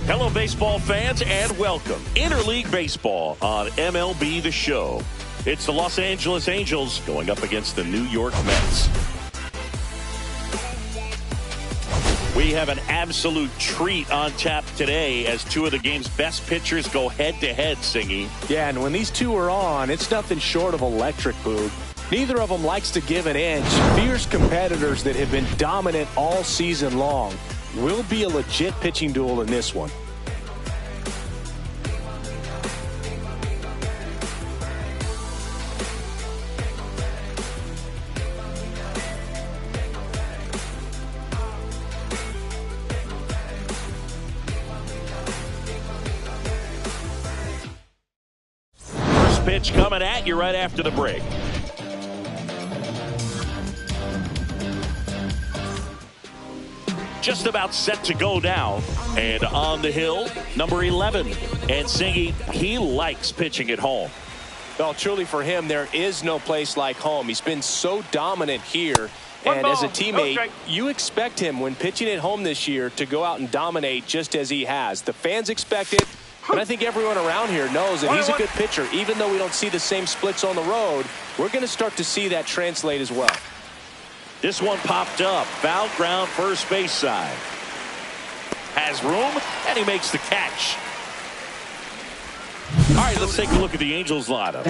Hello, baseball fans, and welcome. Interleague Baseball on MLB The Show. It's the Los Angeles Angels going up against the New York Mets. We have an absolute treat on tap today as two of the game's best pitchers go head-to-head, Singy. Yeah, and when these two are on, it's nothing short of electric, Boog. Neither of them likes to give an inch. Fierce competitors that have been dominant all season long. Will be a legit pitching duel in this one. First pitch coming at you right after the break. Just about set to go down, and on the hill, number 11. And Singy, he likes pitching at home. Well, truly for him, there is no place like home. He's been so dominant here, and as a teammate, you expect him when pitching at home this year to go out and dominate just as he has. The fans expect it, but I think everyone around here knows that he's a good pitcher. Even though we don't see the same splits on the road, we're going to start to see that translate as well. This one popped up. Foul ground, first base side. Has room, and he makes the catch. All right, let's take a look at the Angels lineup.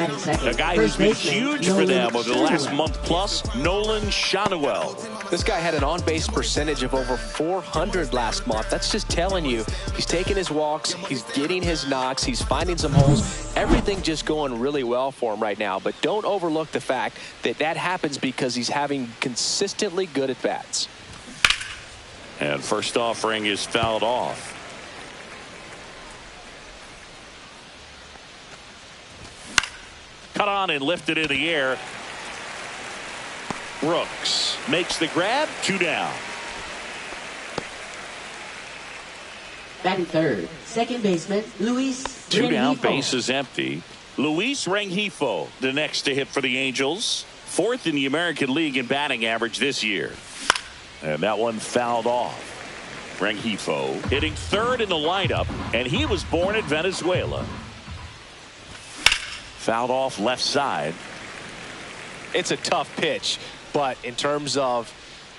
A guy who's been huge for them over the last month plus, Nolan Shanuel. This guy had an on-base percentage of over 400 last month. That's just telling you he's taking his walks, he's getting his knocks, he's finding some holes. Everything just going really well for him right now. But don't overlook the fact that that happens because he's having consistently good at-bats. And first offering is fouled off. Cut on and lifted in the air. Brooks makes the grab. 2 down. Batting third, second baseman Luis. 2 down, base is empty. Luis Rengifo, the next to hit for the Angels. 4th in the American League in batting average this year. And that one fouled off. Rengifo hitting 3rd in the lineup, and he was born in Venezuela. Fouled off left side. It's a tough pitch, but in terms of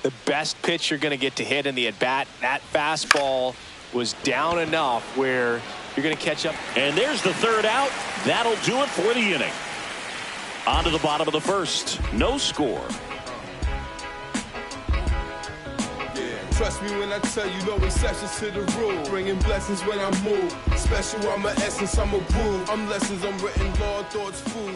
the best pitch you're going to get to hit in the at-bat, that fastball was down enough where you're going to catch up. And there's the 3rd out. That'll do it for the inning. On to the bottom of the 1st. No score. Trust me when I tell you, no exceptions to the rule. Bringing blessings when I move. Special, I'm an essence, I'm a groove. I'm lessons, I'm written, law, thoughts, food.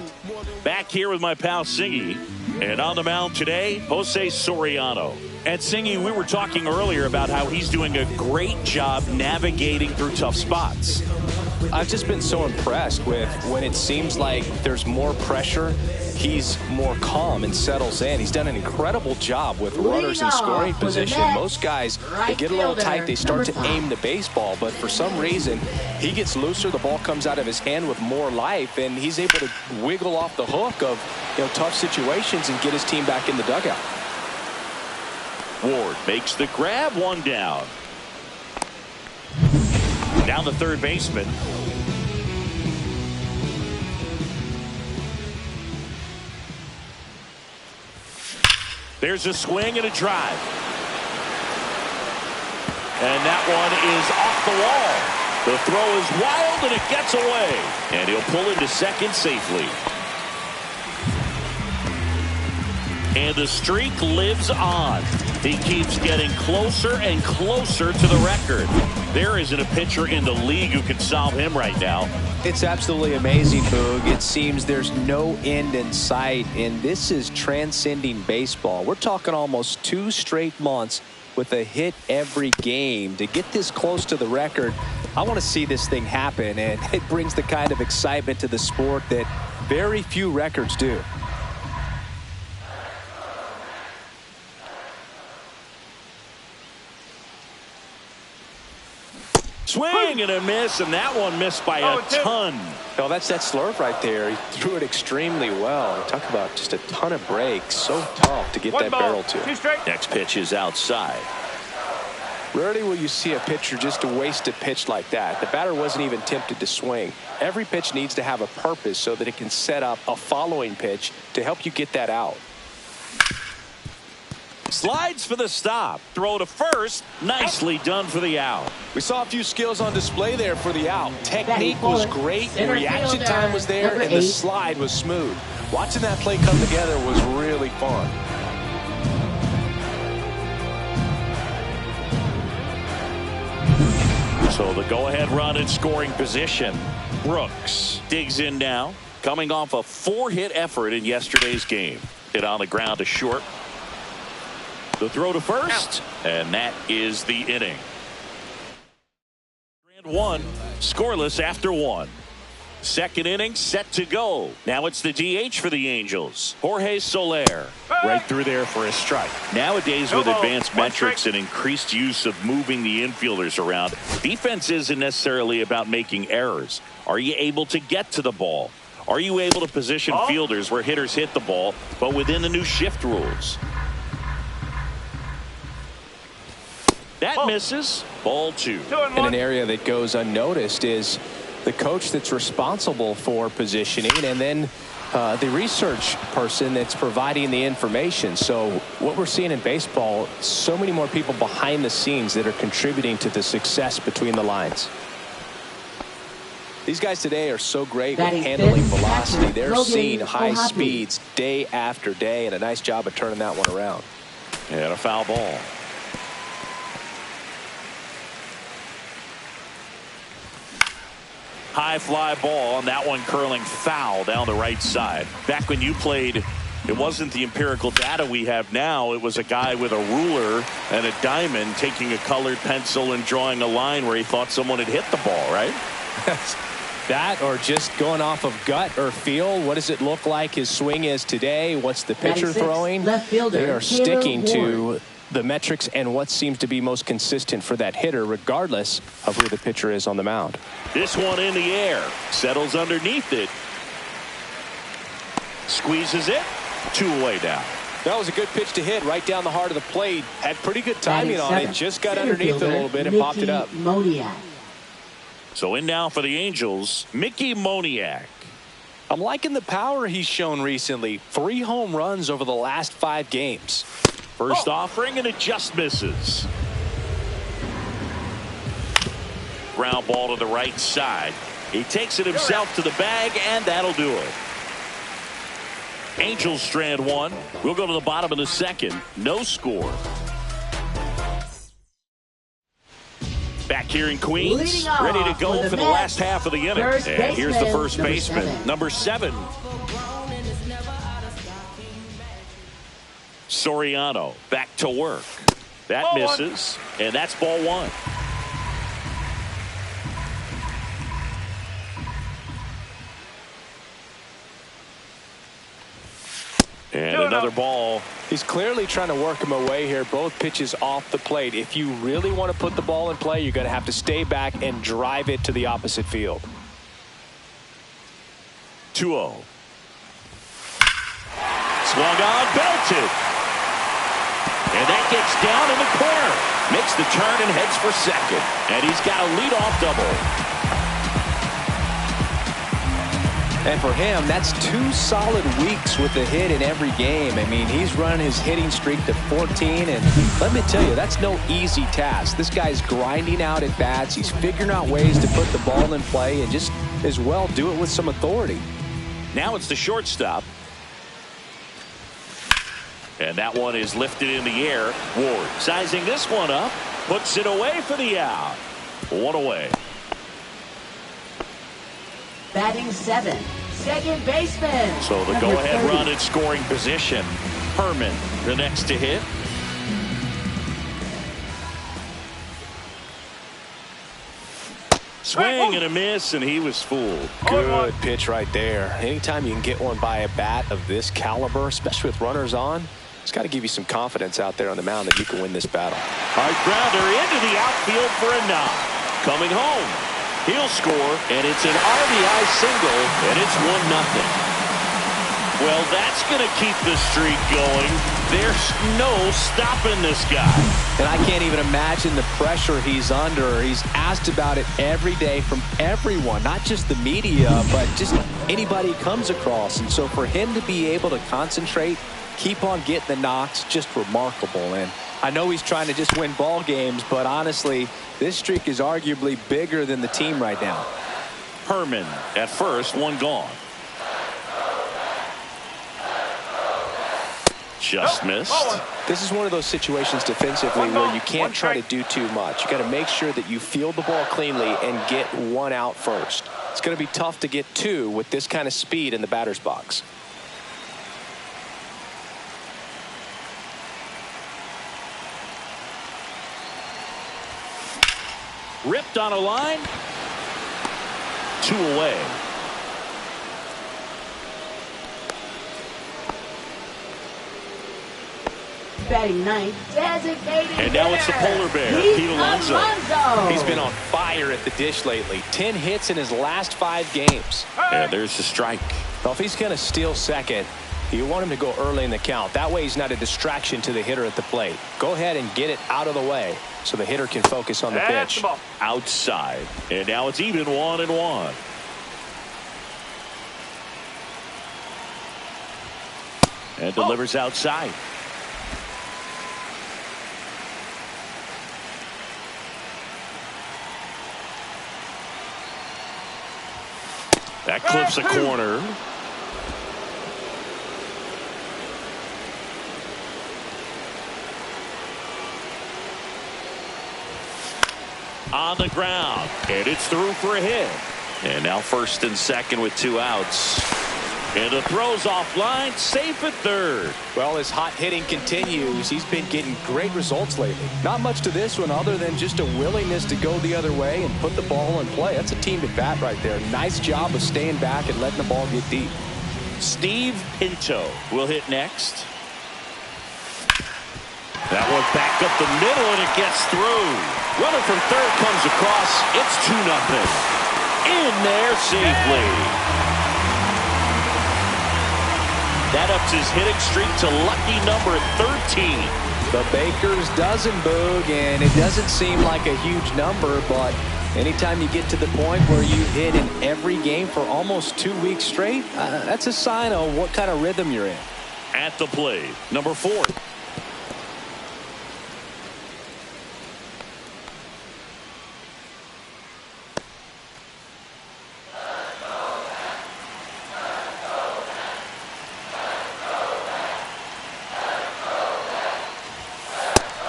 Back here with my pal Singy. And on the mound today, Jose Soriano. And Singy, we were talking earlier about how he's doing a great job navigating through tough spots. I've just been so impressed with when it seems like there's more pressure, he's more calm and settles in. He's done an incredible job with runners in scoring position. Most guys, they get a little tight, they start to aim the baseball, but for some reason, he gets looser, the ball comes out of his hand with more life, and he's able to wiggle off the hook of tough situations and get his team back in the dugout. Ward makes the grab. 1 down. Down the 3rd baseman. There's a swing and a drive. And that one is off the wall. The throw is wild and it gets away. And he'll pull into second safely. And the streak lives on. He keeps getting closer and closer to the record. There isn't a pitcher in the league who can solve him right now. It's absolutely amazing, Boog. It seems there's no end in sight, and this is transcending baseball. We're talking almost 2 straight months with a hit every game. To get this close to the record, I want to see this thing happen, and it brings the kind of excitement to the sport that very few records do. Swing and a miss, and that one missed by a ton. No, that's that slurve right there. He threw it extremely well. Talk about just a ton of breaks. So tough to get that barrel to. Next pitch is outside. Rarely will you see a pitcher just waste a pitch like that. The batter wasn't even tempted to swing. Every pitch needs to have a purpose so that it can set up a following pitch to help you get that out. Slides for the stop. Throw to first. Nicely done for the out. We saw a few skills on display there for the out. Technique was great. The reaction time was there, and the slide was smooth. Watching that play come together was really fun. So the go-ahead run in scoring position. Brooks digs in now, coming off a 4-hit effort in yesterday's game. Hit on the ground to short. The throw to first, and that is the inning. And 1, scoreless after 1. Second inning set to go. Now it's the DH for the Angels. Jorge Soler. Right through there for a strike. Nowadays with advanced metrics and increased use of moving the infielders around, defense isn't necessarily about making errors. Are you able to get to the ball? Are you able to position fielders where hitters hit the ball, but within the new shift rules? That misses. Ball 2. And an area that goes unnoticed is the coach that's responsible for positioning, and then the research person that's providing the information. So what we're seeing in baseball, so many more people behind the scenes that are contributing to the success between the lines. These guys today are so great with handling velocity. They're seeing high speeds day after day, and a nice job of turning that one around. And a foul ball. High fly ball, and that one curling foul down the right side. Back when you played, it wasn't the empirical data we have now. It was a guy with a ruler and a diamond taking a colored pencil and drawing a line where he thought someone had hit the ball, right? That, or just going off of gut or feel. What does it look like his swing is today? What's the pitcher throwing? They are sticking to the metrics and what seems to be most consistent for that hitter, regardless of who the pitcher is on the mound. This one in the air, settles underneath it, squeezes it, 2 away down. That was a good pitch to hit right down the heart of the plate. Had pretty good timing on it. Just got underneath it a little bit and popped it up. So in now for the Angels, Mickey Moniak. I'm liking the power he's shown recently. 3 home runs over the last 5 games. First offering, and it just misses. Ground ball to the right side. He takes it himself to the bag, and that'll do it. Angels strand 1. We'll go to the bottom of the second. No score. Back here in Queens, ready to go for the last half of the inning. And here's the first baseman, number 7. Soriano back to work. That misses, and that's ball 1. And another ball. He's clearly trying to work him away here. Both pitches off the plate. If you really want to put the ball in play, you're going to have to stay back and drive it to the opposite field. 2-0. Swung on, belted. And that gets down in the corner. Makes the turn and heads for second. And he's got a leadoff double. And for him, that's 2 solid weeks with a hit in every game. I mean, he's run his hitting streak to 14. And let me tell you, that's no easy task. This guy's grinding out at bats. He's figuring out ways to put the ball in play and just as well do it with some authority. Now it's the shortstop. And that one is lifted in the air. Ward sizing this one up. Puts it away for the out. 1 away. Batting 7, second baseman. So the go-ahead run in scoring position. Herman, the next to hit. Swing and a miss, and he was fooled. Good pitch right there. Anytime you can get one by a bat of this caliber, especially with runners on, it's got to give you some confidence out there on the mound that you can win this battle. Hard grounder into the outfield for a knock. Coming home. He'll score, and it's an RBI single, and it's 1-0. Well, that's going to keep the streak going. There's no stopping this guy. And I can't even imagine the pressure he's under. He's asked about it every day from everyone, not just the media, but just anybody he comes across. And so for him to be able to concentrate, keep on getting the knocks, just remarkable. And I know he's trying to just win ball games, but honestly, this streak is arguably bigger than the team right now. Herman at first, one gone. Just missed. This is one of those situations defensively where you can't try to do too much. You got to make sure that you field the ball cleanly and get one out first. It's going to be tough to get two with this kind of speed in the batter's box. Ripped on a line. 2 away. Batting ninth, designated And now it's the polar bear, Pete Alonso. He's been on fire at the dish lately. 10 hits in his last 5 games. Yeah, there's the strike. Well, if he's going to steal second, you want him to go early in the count. That way he's not a distraction to the hitter at the plate. Go ahead and get it out of the way so the hitter can focus on the pitch. Outside. And now it's even 1-1. And delivers outside. That clips a corner. On the ground, and it's through for a hit. And now first and second with 2 outs. And the throw's offline, safe at third. Well, as hot hitting continues, he's been getting great results lately. Not much to this one other than just a willingness to go the other way and put the ball in play. That's a team at bat right there. Nice job of staying back and letting the ball get deep. Steve Pinto will hit next. That one back up the middle, and it gets through. Runner from third comes across. It's 2-0. In there safely. That ups his hitting streak to lucky number 13. The Baker's dozen, Boog, and it doesn't seem like a huge number, but anytime you get to the point where you hit in every game for almost 2 weeks straight, that's a sign of what kind of rhythm you're in. At the plate, number 4.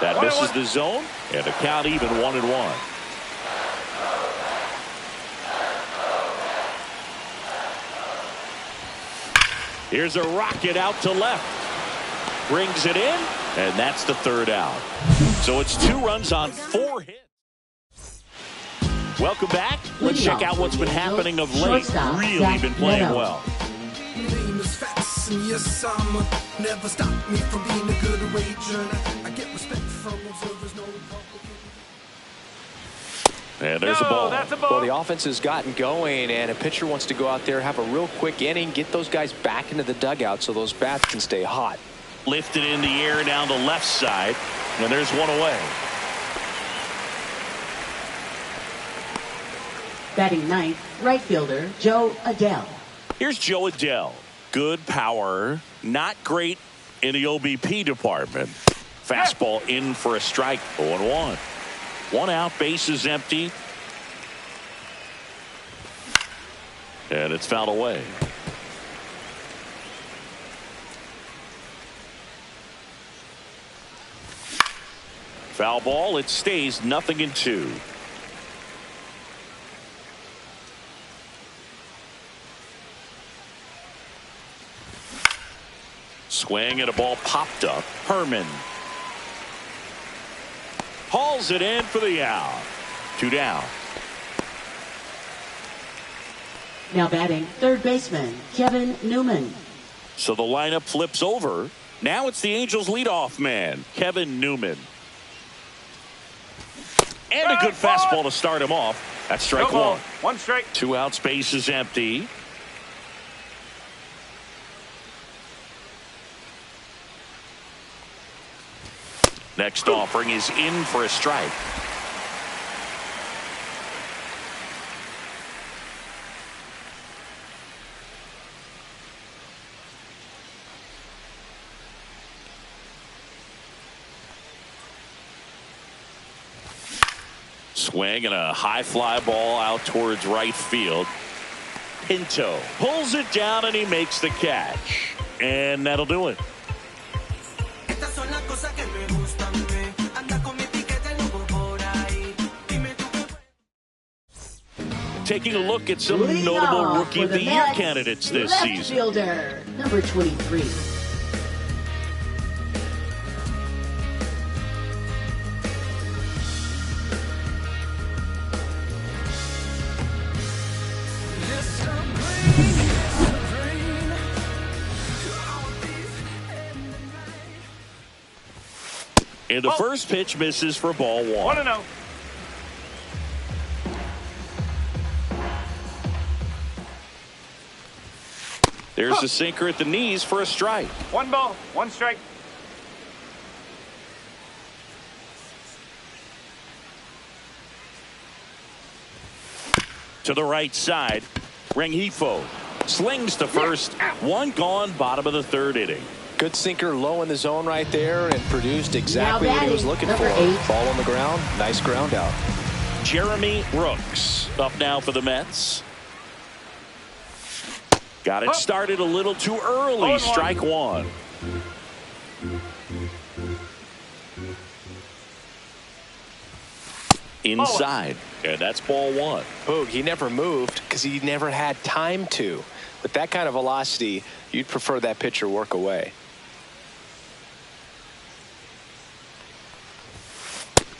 That misses the zone, and the count even 1-1. Here's a rocket out to left. Brings it in, and that's the 3rd out. So it's 2 runs on 4 hits. Welcome back. Let's check out what's been happening of late. Really been playing well. Yes, I'm never stop me from being a good wager. I get respect from observers. No and there's a ball. Well, the offense has gotten going, and a pitcher wants to go out there, have a real quick inning, get those guys back into the dugout so those bats can stay hot. Lifted in the air down the left side, and there's one away. Batting ninth, right fielder Joe Adell. Here's Joe Adell. Good power, not great in the OBP department. Fastball in for a strike, 0-1. 1 out, base is empty. And it's fouled away. Foul ball, it stays 0-2. Swing and a ball popped up. Herman hauls it in for the out. 2 down. Now batting third baseman Kevin Newman. So the lineup flips over. Now it's the Angels leadoff man, Kevin Newman. And a good fastball to start him off. That's strike 1. 1 strike. 2 outs, base is empty. Next offering is in for a strike. Swing and a high fly ball out towards right field. Pinto pulls it down and he makes the catch. And that'll do it. Taking a look at some notable Rookie of the Year candidates this season. Fielder, number 23. And the first pitch misses for ball 1. 1-0. There's the sinker at the knees for a strike. 1 ball, 1 strike. To the right side, Rengifo slings to first. 1 gone, bottom of the 3rd inning. Good sinker low in the zone right there and produced exactly what he was looking for. Ball on the ground. Nice ground out. Jeremy Brooks up now for the Mets. Got it started a little too early. Strike 1. Inside. And that's ball 1. Boog, he never moved because he never had time to. With that kind of velocity, you'd prefer that pitcher work away.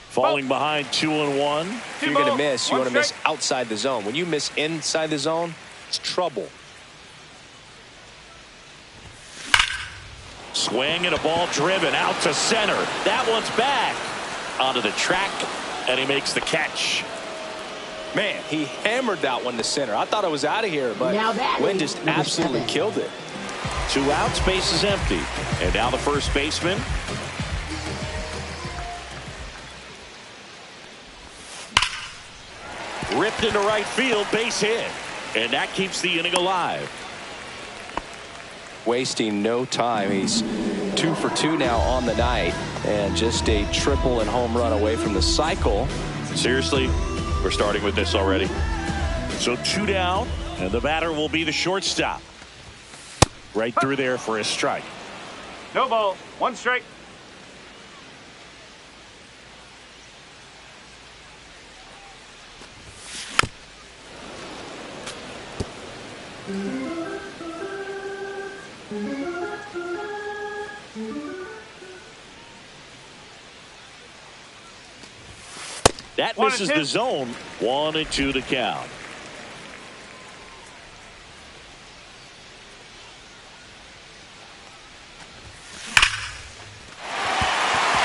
Falling behind 2-1. If you're going to miss, you want to miss outside the zone. When you miss inside the zone, it's trouble. Swing and a ball driven out to center. That one's back onto the track, and he makes the catch. Man, he hammered that one to center. I thought it was out of here, but Wynn just absolutely killed it. 2 outs, base is empty. And now the first baseman. Ripped into right field, base hit. And that keeps the inning alive. Wasting no time. He's 2 for 2 now on the night, and just a triple and home run away from the cycle. Seriously, we're starting with this already. So 2 down, and the batter will be the shortstop. Right through there for a strike. No ball, 1 strike. That misses the zone. 1-2 to count.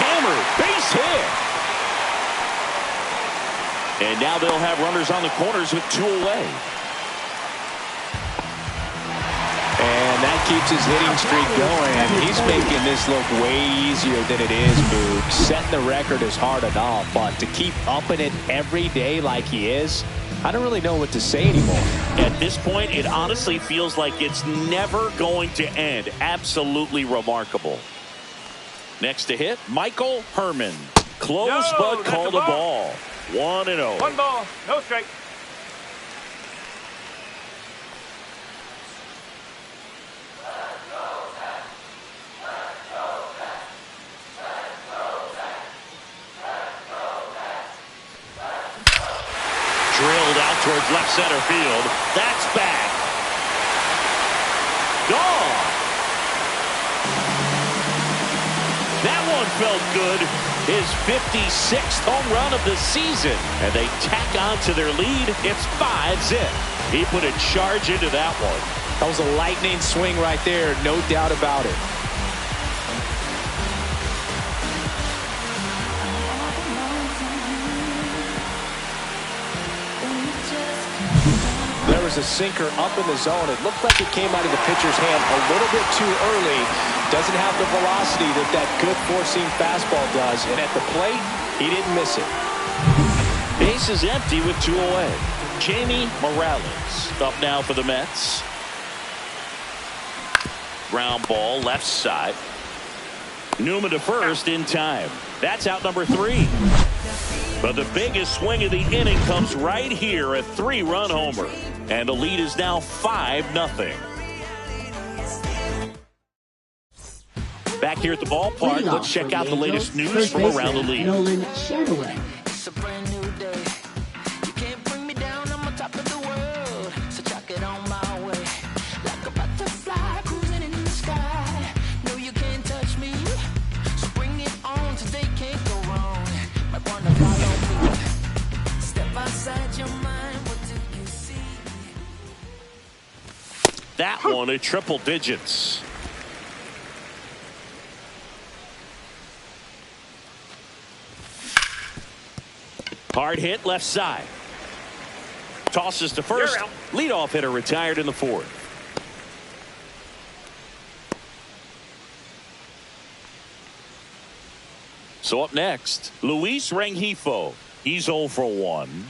Hammer, base hit. And now they'll have runners on the corners with 2 away. And that keeps his hitting streak going. He's making this look way easier than it is, Boog. Setting the record is hard enough, but to keep upping it every day like he is, I don't really know what to say anymore. At this point, it honestly feels like it's never going to end. Absolutely remarkable. Next to hit, Michael Herman. Close, but called a ball. 1-0. 1 ball, no strike. Drilled out towards left center field. That's back. Gone. That one felt good. His 56th home run of the season. And they tack on to their lead. It's 5-zip. He put a charge into that one. That was a lightning swing right there. No doubt about it. There we delivers a sinker up in the zone. It looked like it came out of the pitcher's hand a little bit too early. Doesn't have the velocity that good four-seam fastball does. And at the plate, he didn't miss it. Base is empty with 2 away. Jamie Morales up now for the Mets. Ground ball left side. Newman to first in time. That's out number 3. But the biggest swing of the inning comes right here, a 3-run homer. And the lead is now 5-0. Back here at the ballpark, let's check out the latest news from around the league. Nolan Shadoway. It's a brand new day. You can't bring me down, I'm on top of the world. So chuck it on my way. Like a butterfly cruising in the sky. No, you can't touch me. So bring it on, today can't go wrong. Might wanna follow me. Step outside your mind, what do you see? That one at triple digits. Hard hit left side. Tosses to first. Leadoff hitter retired in the 4th. So up next, Luis Rengifo. He's 0 for 1.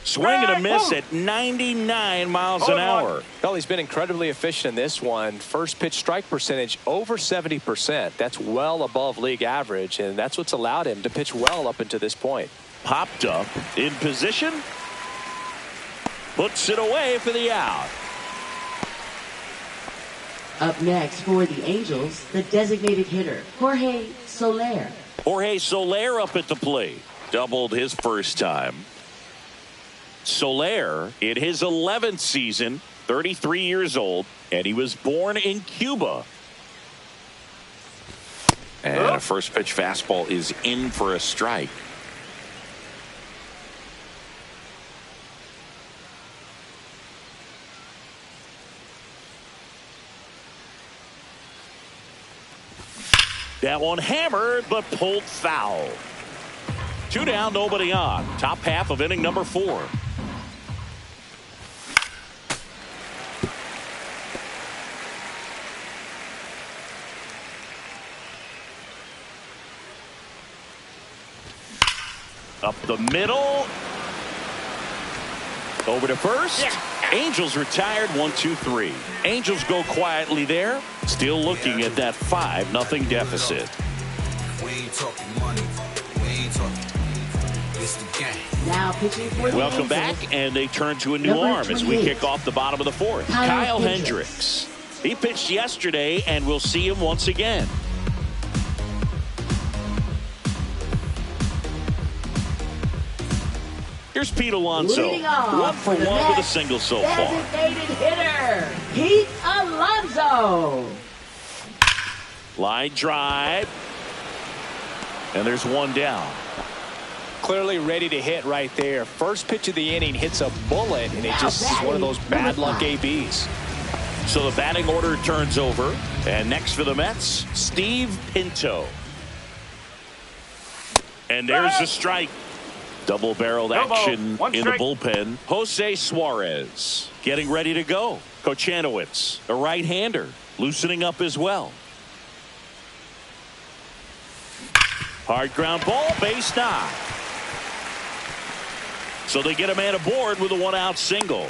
Swing and a miss at 99 miles an hour. Well, he's been incredibly efficient in this one. First pitch strike percentage over 70%. That's well above league average, and that's what's allowed him to pitch well up until this point. Popped up in position. Puts it away for the out. Up next for the Angels, the designated hitter, Jorge Soler. Jorge Soler up at the plate. Doubled his first time. Soler in his 11th season, 33 years old, and he was born in Cuba. And a first pitch fastball is in for a strike. That one hammered but pulled foul. 2 down, nobody on. Top half of inning number 4. Up the middle. Over to first. Angels retired 1-2-3. Angels go quietly there. Still looking at that 5-0 deficit. We ain't talking money. We ain't talking. It's the game. Now pitching for the Welcome Angels, back, and they turn to a new Number arm as we 28. kick off the bottom of the 4th. Kyle Hendricks. He pitched yesterday, and we'll see him once again. Here's Pete Alonso. Leading off 1 for the 1 with a Mets, single so far. designated hitter, Pete Alonso. Line drive. And there's 1 down. Clearly ready to hit right there. First pitch of the inning hits a bullet, and it just is one of those bad luck ABs. So the batting order turns over. And next for the Mets, Steve Pinto. And there's a strike. Double-barreled action in the bullpen. Jose Suarez getting ready to go. Kochanowicz, a right-hander, loosening up as well. Hard ground ball, base knock. So they get a man aboard with a 1-out single.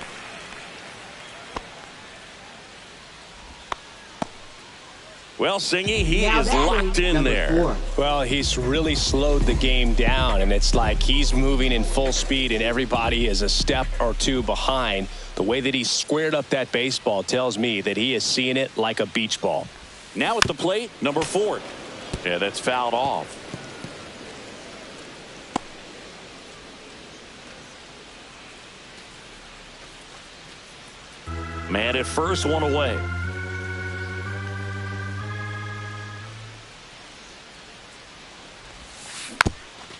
Well, Singy, he is locked in there. Well, he's really slowed the game down, and it's like he's moving in full speed, and everybody is a step or 2 behind. The way that he squared up that baseball tells me that he is seeing it like a beach ball. Now at the plate, number 4. Yeah, that's fouled off. Man at first, 1 away.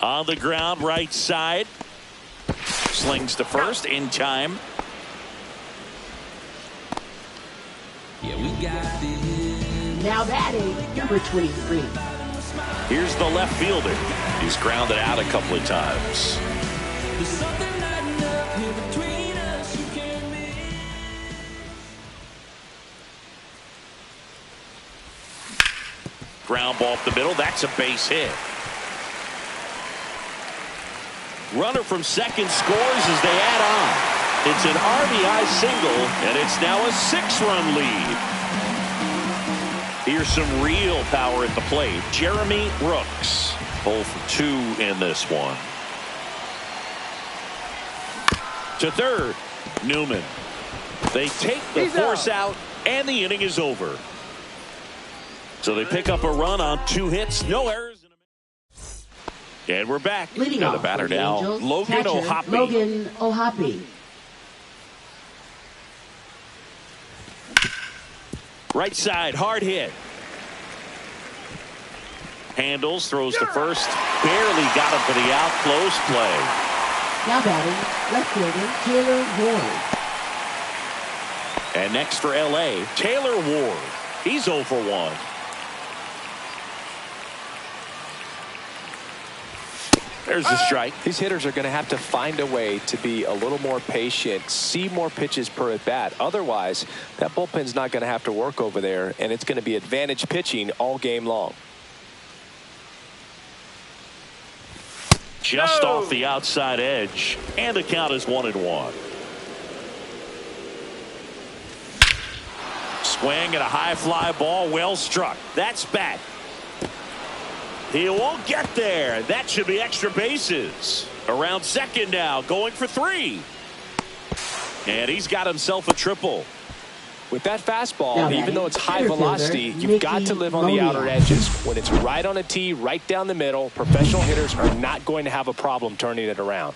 On the ground, right side. Slings to first in time. Yeah, we got this. Now batting, number 23. Here's the left fielder. He's grounded out a couple of times. There's something lighting up here between us, you can't miss. Ground ball up the middle. That's a base hit. Runner from second scores as they add on. It's an RBI single, and it's now a 6-run lead. Here's some real power at the plate. Jeremy Brooks, 0 for 2 in this one. To third, Newman. They take the force out, and the inning is over. So they pick up a run on 2 hits, no errors. And we're back. Leading Got a off batter for the now, Angels, Logan catcher, O'Hoppe. Logan O'Hoppe. Right side, hard hit. Handles, throws to first. Barely got him for the out. Close play. Now batting, left fielder Taylor Ward. And next for L.A., Taylor Ward. He's 0 for 1. There's the strike. These hitters are going to have to find a way to be a little more patient, see more pitches per at bat. Otherwise, that bullpen's not going to have to work over there, and it's going to be advantage pitching all game long. Just off the outside edge, and the count is 1-1. Swing and a high fly ball, well struck. That's bat. He won't get there. That should be extra bases. Around second now, going for 3. And he's got himself a triple. With that fastball, even though it's high velocity, you've got to live on the outer edges. When it's right on a tee, right down the middle, professional hitters are not going to have a problem turning it around.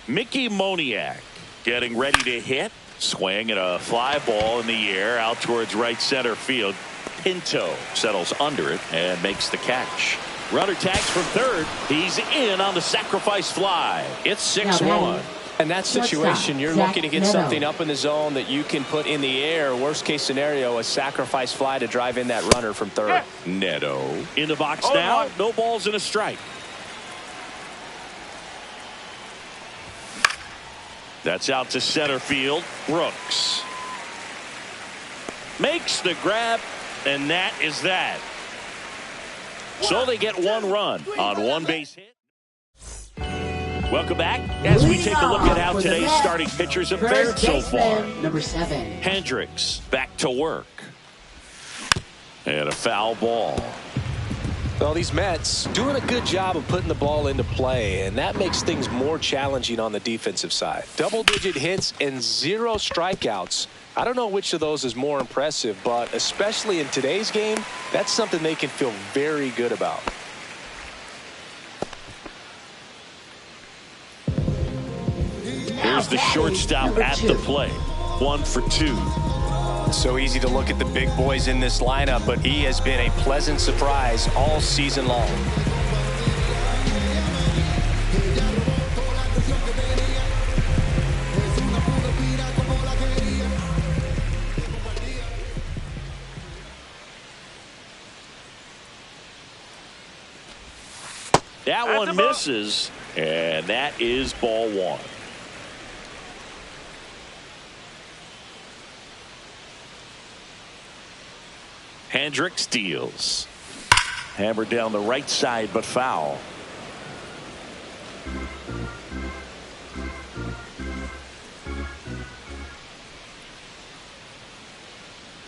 Mickey Moniak getting ready to hit. Swing and a fly ball in the air out towards right center field. Pinto settles under it and makes the catch. Runner tags from third. He's in on the sacrifice fly. It's 6-1. In that situation, you're looking to get something up in the zone that you can put in the air. Worst case scenario, a sacrifice fly to drive in that runner from third. Neto in the box now. No balls and a strike. That's out to center field. Brooks makes the grab, and that is that. So they get 1 run on 1 base hit. Welcome back as we take a look at how today's starting pitchers have fared so far. Number 7. Hendricks back to work. And a foul ball. Well, these Mets doing a good job of putting the ball into play, and that makes things more challenging on the defensive side. Double-digit hits and 0 strikeouts. I don't know which of those is more impressive, but especially in today's game, that's something they can feel very good about. Here's the shortstop at the plate. 1 for 2. So easy to look at the big boys in this lineup, but he has been a pleasant surprise all season long. That one misses, and that is ball 1. Hendricks deals. Hammered down the right side, but foul.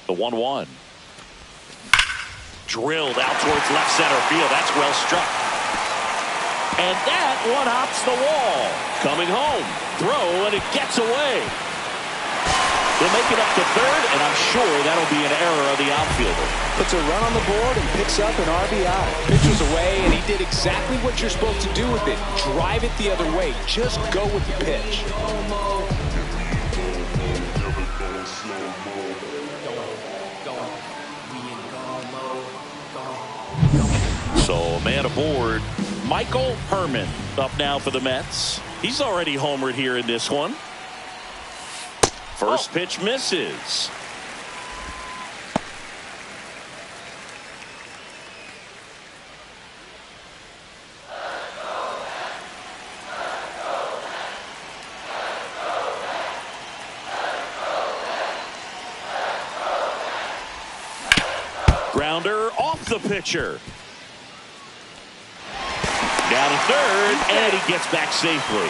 The 1-1. Drilled out towards left center field. That's well struck. And that one hops the wall. Coming home. Throw, and it gets away. They'll make it up to third, and I'm sure that'll be an error of the outfielder. Puts a run on the board and picks up an RBI. Pitch was away, and he did exactly what you're supposed to do with it. Drive it the other way. Just go with the pitch. So, man aboard. Michael Herman up now for the Mets. He's already homered here in this one. First pitch misses. Grounder off the pitcher. Down to third, and he gets back safely.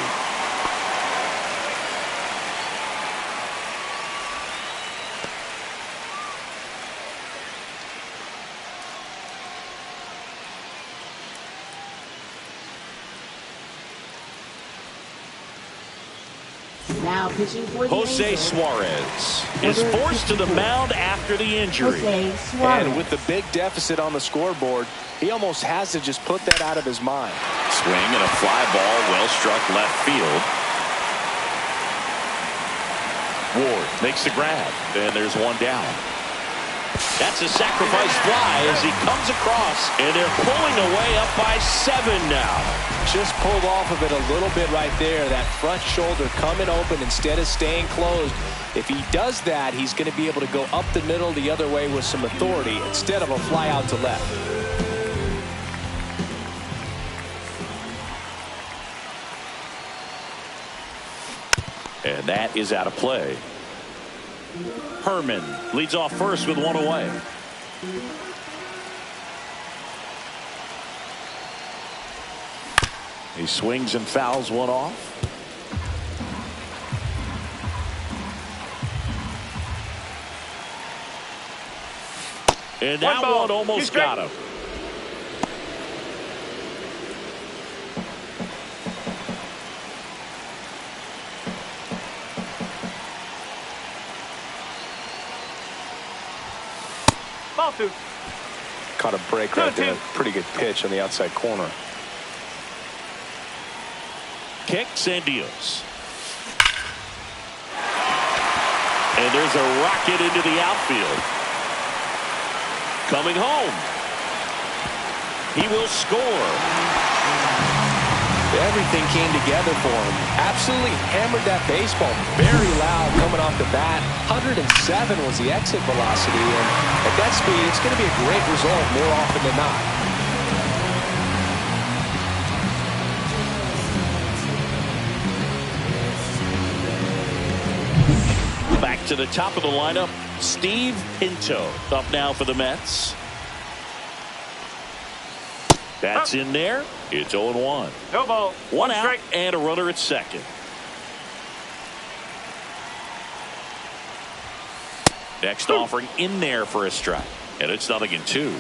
Now pitching for the Jose Angels, Suarez is forced to the mound after the injury. Jose Suarez. And with the big deficit on the scoreboard, he almost has to just put that out of his mind. Swing and a fly ball, well struck left field. Ward makes the grab, and there's one down. That's a sacrifice fly as he comes across, and they're pulling away up by 7 now. Just pulled off of it a little bit right there. That front shoulder coming open instead of staying closed. If he does that, he's going to be able to go up the middle the other way with some authority instead of a fly out to left. And that is out of play. Herman leads off first with 1 away. He swings and fouls one off. And that one almost got him. Ball 2. Caught a break right there. Pretty good pitch on the outside corner. Kicks and deals. And there's a rocket into the outfield. Coming home. He will score. Everything came together for him. Absolutely hammered that baseball. Very loud coming off the bat. 107 was the exit velocity. And at that speed, it's going to be a great result more often than not. Back to the top of the lineup, Steve Pinto up now for the Mets. That's in there. It's 0-1. No ball. One out strike. and a runner at second. Next offering in there for a strike. And it's 0-2.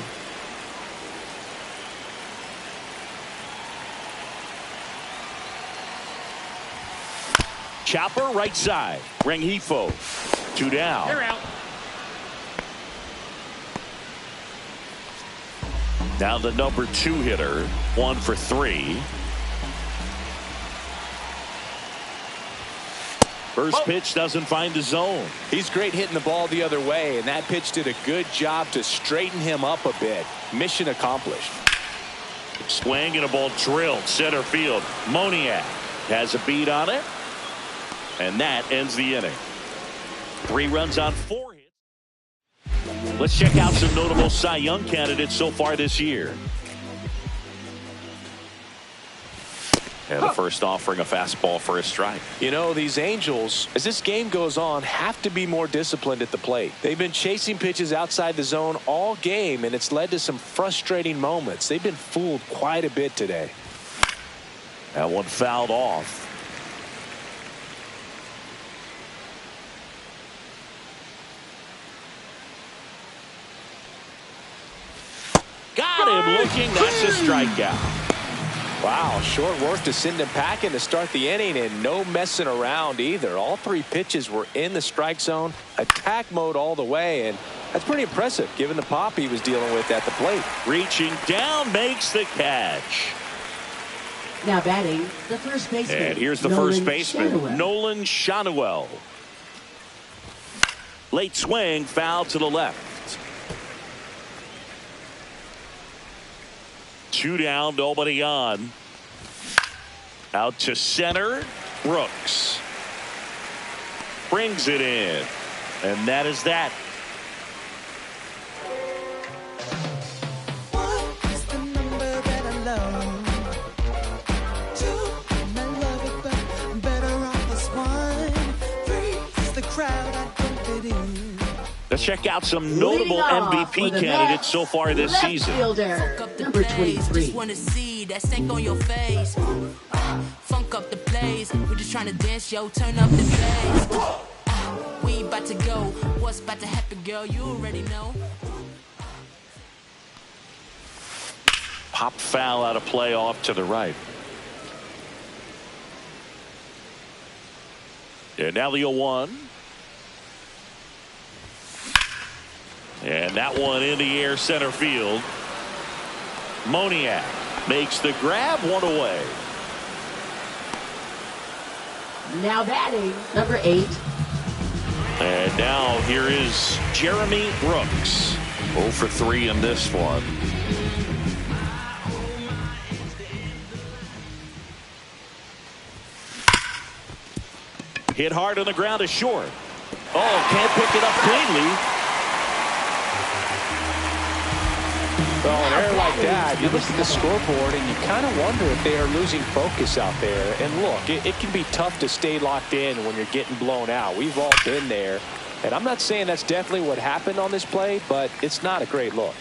Chopper right side. Rengifo. 2 down. They're out. Now the number 2 hitter. 1 for 3. First pitch doesn't find the zone. He's great hitting the ball the other way, and that pitch did a good job to straighten him up a bit. Mission accomplished. Swing and a ball drilled center field. Moniak has a beat on it, and that ends the inning. 3 runs on 4 hits. Let's check out some notable Cy Young candidates so far this year. And the first offering a fastball for a strike. You know, these Angels, as this game goes on, have to be more disciplined at the plate. They've been chasing pitches outside the zone all game, and it's led to some frustrating moments. They've been fooled quite a bit today. That one fouled off. Got him looking. That's a strikeout. Wow, short work to send him packing to start the inning, and no messing around either. All 3 pitches were in the strike zone, attack mode all the way, and that's pretty impressive given the pop he was dealing with at the plate. Reaching down, makes the catch. Now batting, the first baseman. And here's the Nolan first baseman, Schanuel. Nolan Schanuel. Late swing, foul to the left. 2 down, nobody on. Out to center, Brooks. Brings it in. And that is that. One is the number that I love. 2, I love it, but I'm better off as 1. 3 is the crowd I don't fit in. Let's check out some notable MVP candidates so far this season. Fielder, number 23. Just wanna see that stank on your face. Funk up the place. We're just trying to dance, yo. Turn up the bass. We about to go. What's about to happen, girl? You already know. Pop foul out of play off to the right. And now the 0-1. And that one in the air center field. Moniak makes the grab, one away. Now batting, number 8. And now here is Jeremy Brooks. 0 for 3 in this one. Hit hard on the ground is short. Oh, can't pick it up cleanly. Well, an error like that, you look at the scoreboard and you kind of wonder if they are losing focus out there. And look, it can be tough to stay locked in when you're getting blown out. We've all been there. And I'm not saying that's definitely what happened on this play, but it's not a great look.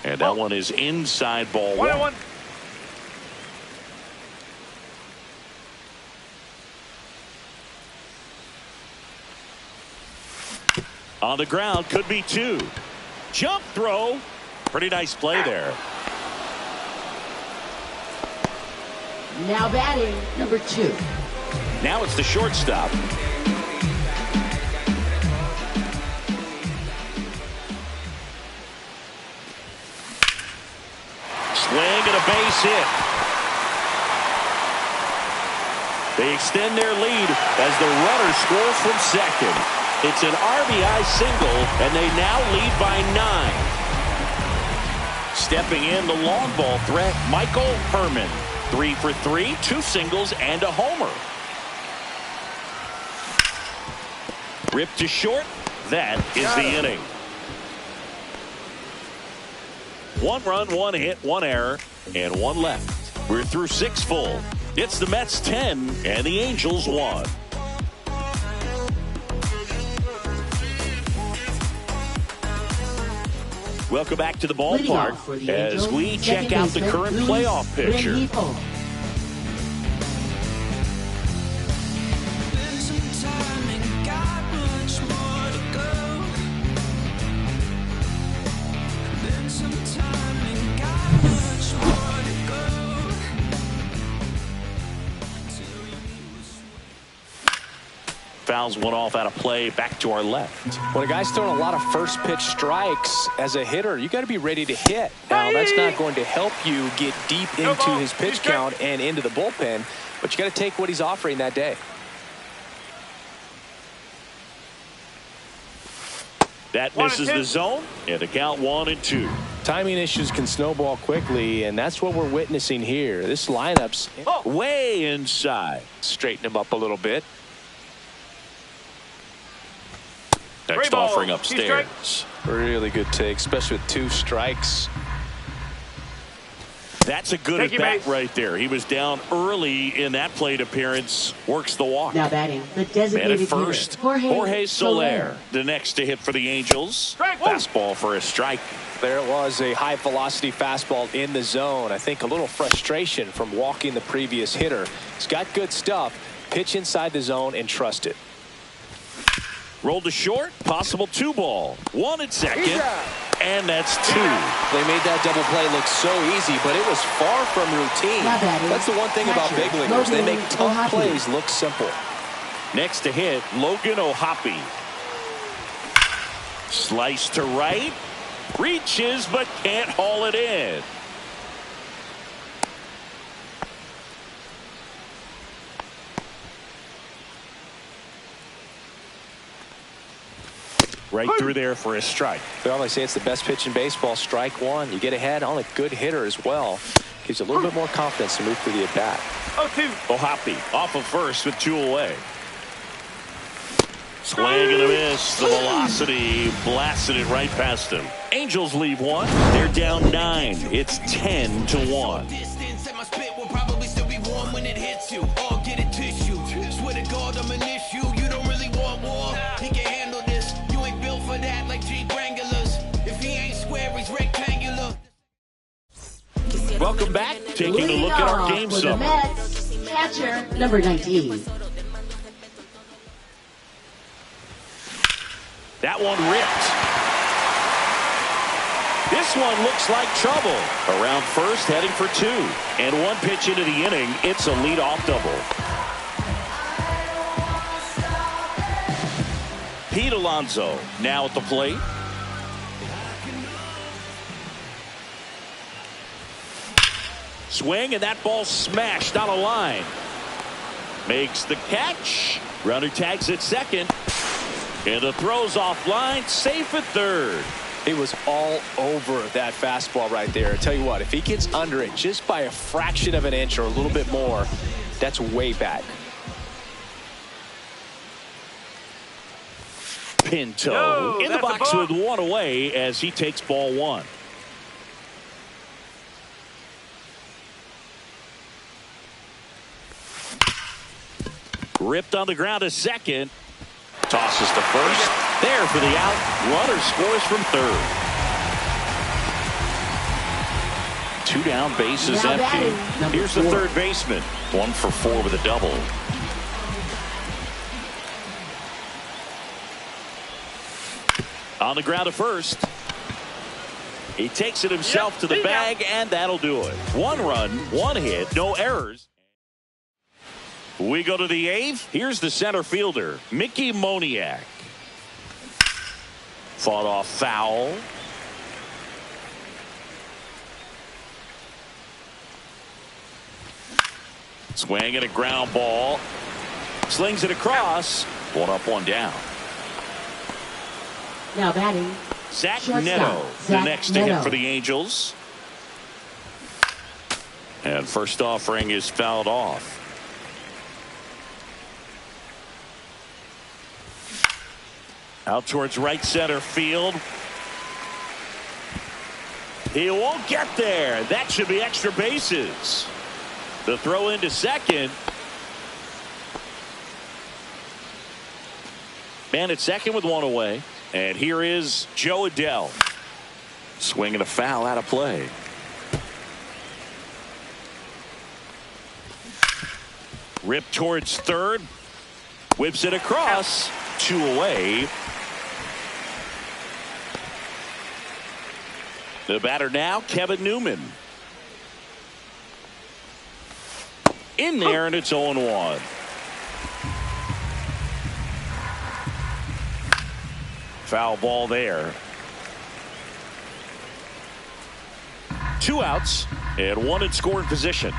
And that one is inside ball one. On the ground, could be 2. Jump throw. Pretty nice play there. Now batting, number 2. Now it's the shortstop. Swing and a base hit. They extend their lead as the runner scores from second. It's an RBI single, and they now lead by 9. Stepping in, the long ball threat, Michael Herman. 3 for 3, 2 singles, and a homer. Ripped to short. That is the inning. 1 run, 1 hit, 1 error, and 1 left. We're through 6 full. It's the Mets 10 and the Angels 1. Welcome back to the ballpark as we check out the current playoff picture. Fouls one off out of play, back to our left. When a guy's throwing a lot of first pitch strikes as a hitter, you got to be ready to hit. Now, that's not going to help you get deep into his pitch count and into the bullpen, but you got to take what he's offering that day. That misses the zone, and the count 1-2. Timing issues can snowball quickly, and that's what we're witnessing here. This lineup's way inside. Straighten him up a little bit. Next offering upstairs. Really good take, especially with 2 strikes. That's a good at bat right there. He was down early in that plate appearance. Works the walk. Now batting, the designated at first, hitter, Jorge Soler. The next to hit for the Angels. Fastball for a strike. There it was, a high velocity fastball in the zone. I think a little frustration from walking the previous hitter. He's got good stuff. Pitch inside the zone and trust it. Rolled to short, possible 2 ball. 1 at second, and that's 2. They made that double play look so easy, but it was far from routine. That's the one thing about big leaguers. They make tough plays look simple. Next to hit, Logan O'Hoppe. Slice to right, reaches but can't haul it in. Right through there for a strike. They always say it's the best pitch in baseball. Strike 1. You get ahead on a good hitter as well. Gives you a little bit more confidence to move through the at-bat. 0-2. O'Hoppe off of first with 2 away. Swing and a miss. The velocity blasted it right past him. Angels leave 1. They're down 9. It's 10-1. issue. Or get a tissue. Swear to God, I'm an issue. You don't really want war. He can handle this. You ain't built for that like Jeep Wranglers. If he ain't square, he's rectangular. Welcome back. Taking a look at our game for the summary. Mets, catcher number 19. That one ripped. This one looks like trouble. Around first, heading for 2. And 1 pitch into the inning, it's a leadoff double. Pete Alonso now at the plate. Swing, and that ball smashed on a line. Makes the catch. Runner tags at second. And the throw's offline, safe at third. It was all over that fastball right there. I tell you what, if he gets under it just by a fraction of an inch or a little bit more, that's way back. Pinto in the box with 1 away as he takes ball 1. Ripped on the ground to second. Tosses to first. There for the out. Runner scores from third. 2 down, bases empty. Here's the third baseman. 1 for 4 with a double. On the ground to first. He takes it himself to the bag, and that'll do it. 1 run, 1 hit, no errors. We go to the 8th. Here's the center fielder, Mickey Moniak. Fought off foul. Swing and a ground ball. Slings it across. 1 up, 1 down. Now batting, Zach shortstop, Neto, the Zach next to Neto. hit for the Angels. And first offering is fouled off. Out towards right center field. He won't get there. That should be extra bases. The throw into second. Man at second with 1 away. And here is Joe Adele. Swinging a foul out of play. Rip towards third. Whips it across. 2 away. The batter now, Kevin Newman. In there, and it's 0-1. Foul ball there. 2 outs and 1 in scoring position.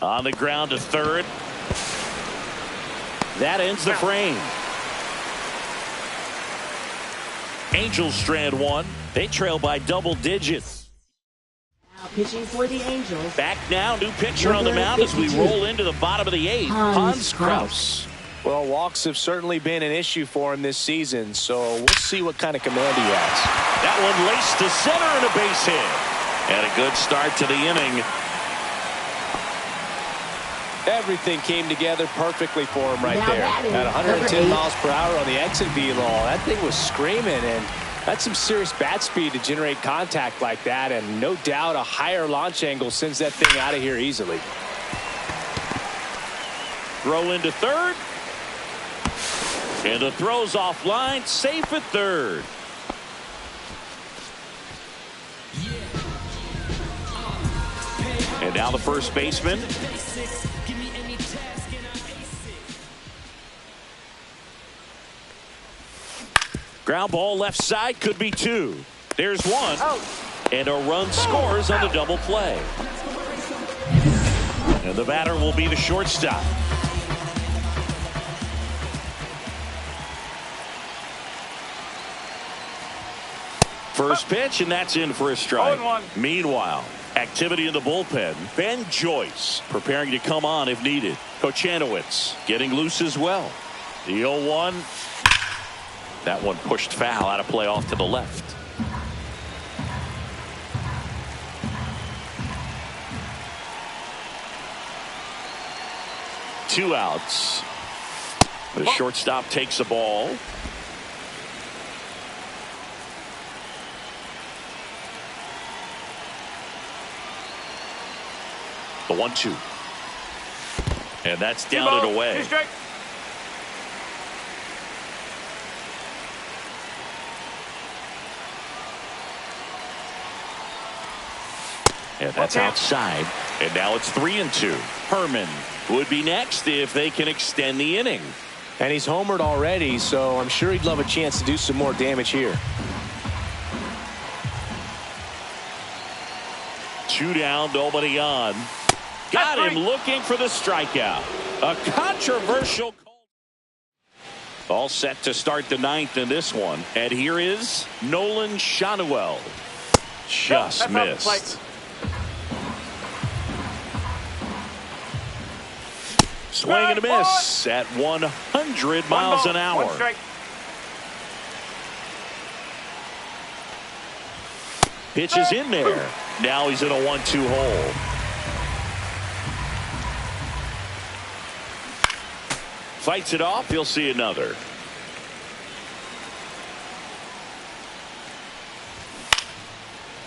On the ground to third. That ends the frame. Angels strand 1. They trail by double digits. Now pitching for the Angels. Back now, new pitcher on the mound as we roll into the bottom of the 8th. Hans Kraus. Well, walks have certainly been an issue for him this season, so we'll see what kind of command he has. That one laced to center and a base hit. And a good start to the inning. Everything came together perfectly for him right Now there. batting, At 110 number 8. miles per hour on the exit velo, that thing was screaming, and that's some serious bat speed to generate contact like that, and no doubt a higher launch angle sends that thing out of here easily. Throw into third. And the throw's offline, safe at third. And now the first baseman. Ground ball left side, could be 2. There's 1. And a run scores on the double play. And the batter will be the shortstop. First pitch, and that's in for a strike. 0-1. Meanwhile, activity in the bullpen. Ben Joyce preparing to come on if needed. Kochanowicz getting loose as well. The 0-1. That one pushed foul out of play off to the left. 2 outs. The shortstop takes the ball. The 1-2. And that's down and away. And that's outside. And now it's 3-2. Herman would be next if they can extend the inning. And he's homered already, so I'm sure he'd love a chance to do some more damage here. 2 down, nobody on. Got him looking for the strikeout. A controversial call. All set to start the 9th in this one. And here is Nolan Shanuel. Just missed. Swing and a miss at 100 miles an hour. Pitch is in there. Now he's in a 1-2 hole. Fights it off. He'll see another.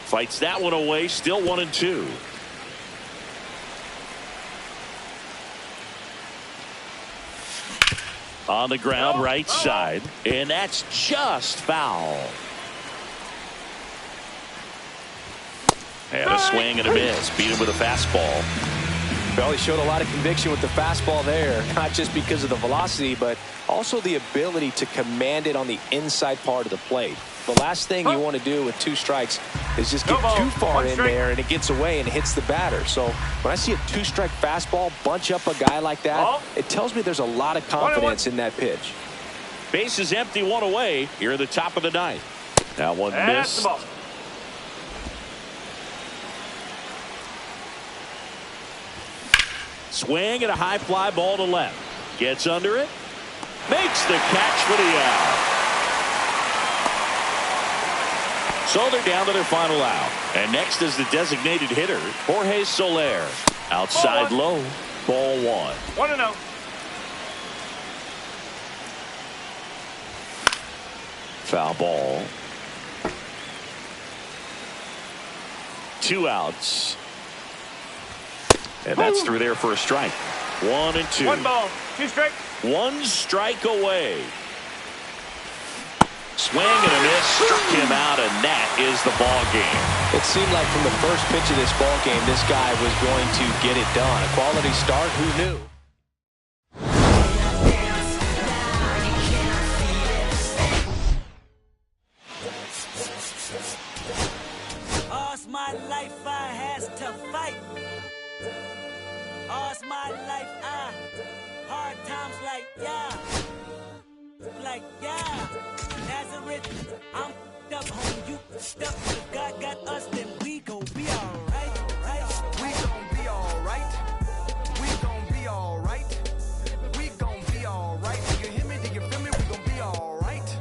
Fights that one away. Still 1-2. On the ground, right side. And that's just foul. And a swing and a miss. Beat him with a fastball. Well, he showed a lot of conviction with the fastball there, not just because of the velocity, but also the ability to command it on the inside part of the plate. The last thing you want to do with 2 strikes is just get too far in there and it gets away and hits the batter. So when I see a 2-strike fastball bunch up a guy like that, it tells me there's a lot of confidence in that pitch. Base is empty, 1 away here at the top of the 9th. Now one missed. Swing and a high fly ball to left. Gets under it. Makes the catch for the out. So they're down to their final out. And next is the designated hitter, Jorge Soler. Outside low. Ball 1. 1-0. Foul ball. 2 outs. And that's through there for a strike. 1-2. 1 ball, 2 strikes. 1 strike away. Swing and a miss, struck him out, and that is the ball game. It seemed like from the first pitch of this ball game, this guy was going to get it done. A quality start, who knew? All's my life I has to fight. All's my life hard times like Nazareth, I'm up home, you stuck. If God got us, then we gon' be alright. We gon' be alright. We gon' be alright. We gon' be alright. Do you hear me? Do you feel me? We gon' be alright.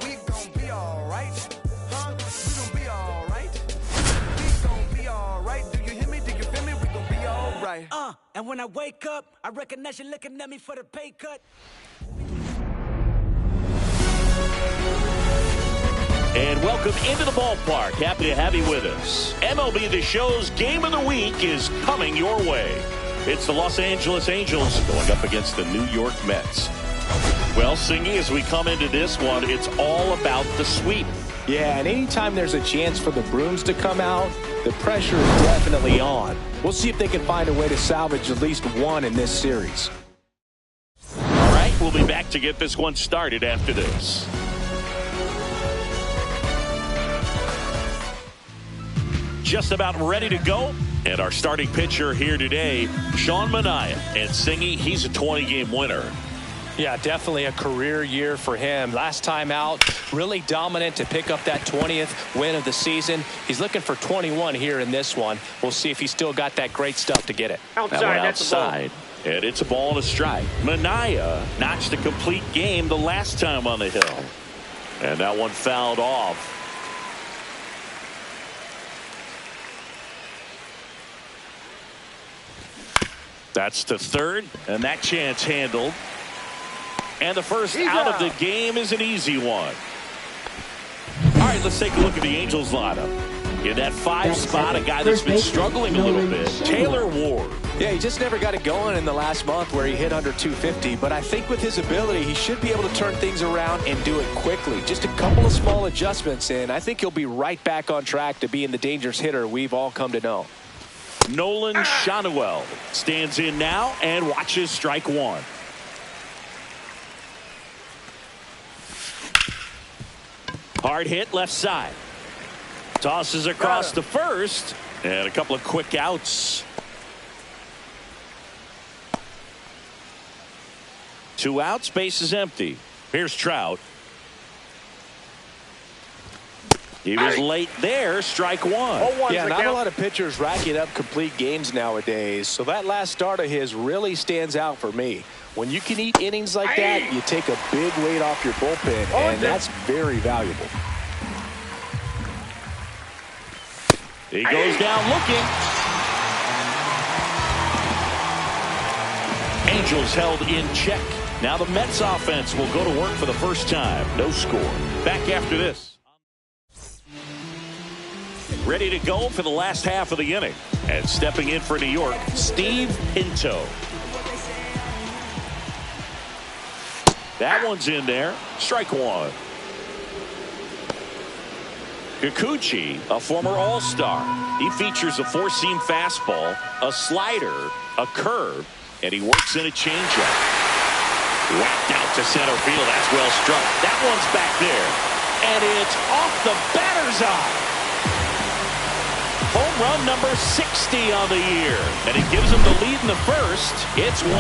We gon' be alright. Huh? We gon' be alright. We gon' be alright. Do you hear me? Do you feel me? We gon' be alright. And when I wake up, I recognize you looking at me for the pay cut. And welcome into the ballpark. Happy to have you with us. MLB The Show's Game of the Week is coming your way. It's the Los Angeles Angels going up against the New York Mets. Well, Singy, as we come into this one, it's all about the sweep. Yeah, and anytime there's a chance for the brooms to come out, the pressure is definitely on. We'll see if they can find a way to salvage at least one in this series. All right, we'll be back to get this one started after this. Just about ready to go. And our starting pitcher here today, Sean Manaea. And Singy, he's a 20-game winner. Yeah, definitely a career year for him. Last time out, really dominant to pick up that 20th win of the season. He's looking for 21 here in this one. We'll see if he's still got that great stuff to get it. Outside. And it's a ball and a strike. Manaea notched a complete game the last time on the hill. And that one fouled off. That's the third, and that chance handled. And the first out of the game is an easy one. All right, let's take a look at the Angels lineup. In that 5 spot, a guy that's been struggling a little bit, Taylor Ward. Yeah, he just never got it going in the last month where he hit under 250. But I think with his ability, he should be able to turn things around and do it quickly. Just a couple of small adjustments, and I think he'll be right back on track to being the dangerous hitter we've all come to know. Nolan Shanuel stands in now and watches strike one. Hard hit left side. Tosses across the first, and a couple of quick outs. 2 outs, base is empty. Here's Trout. He was late there, strike one. Yeah, not a lot of pitchers racking up complete games nowadays, so that last start of his really stands out for me. When you can eat innings like that, you take a big weight off your bullpen, and that's very valuable. He goes down looking. Angels held in check. Now the Mets offense will go to work for the first time. No score. Back after this. Ready to go for the last half of the inning. And stepping in for New York, Steve Pinto. That one's in there. Strike one. Kikuchi, a former All-Star. He features a 4-seam fastball, a slider, a curve, and he works in a changeup. Whacked out to center field. That's well struck. That one's back there. And it's off the batter's eye. Home run number 60 on the year. And it gives him the lead in the first. It's 1-0.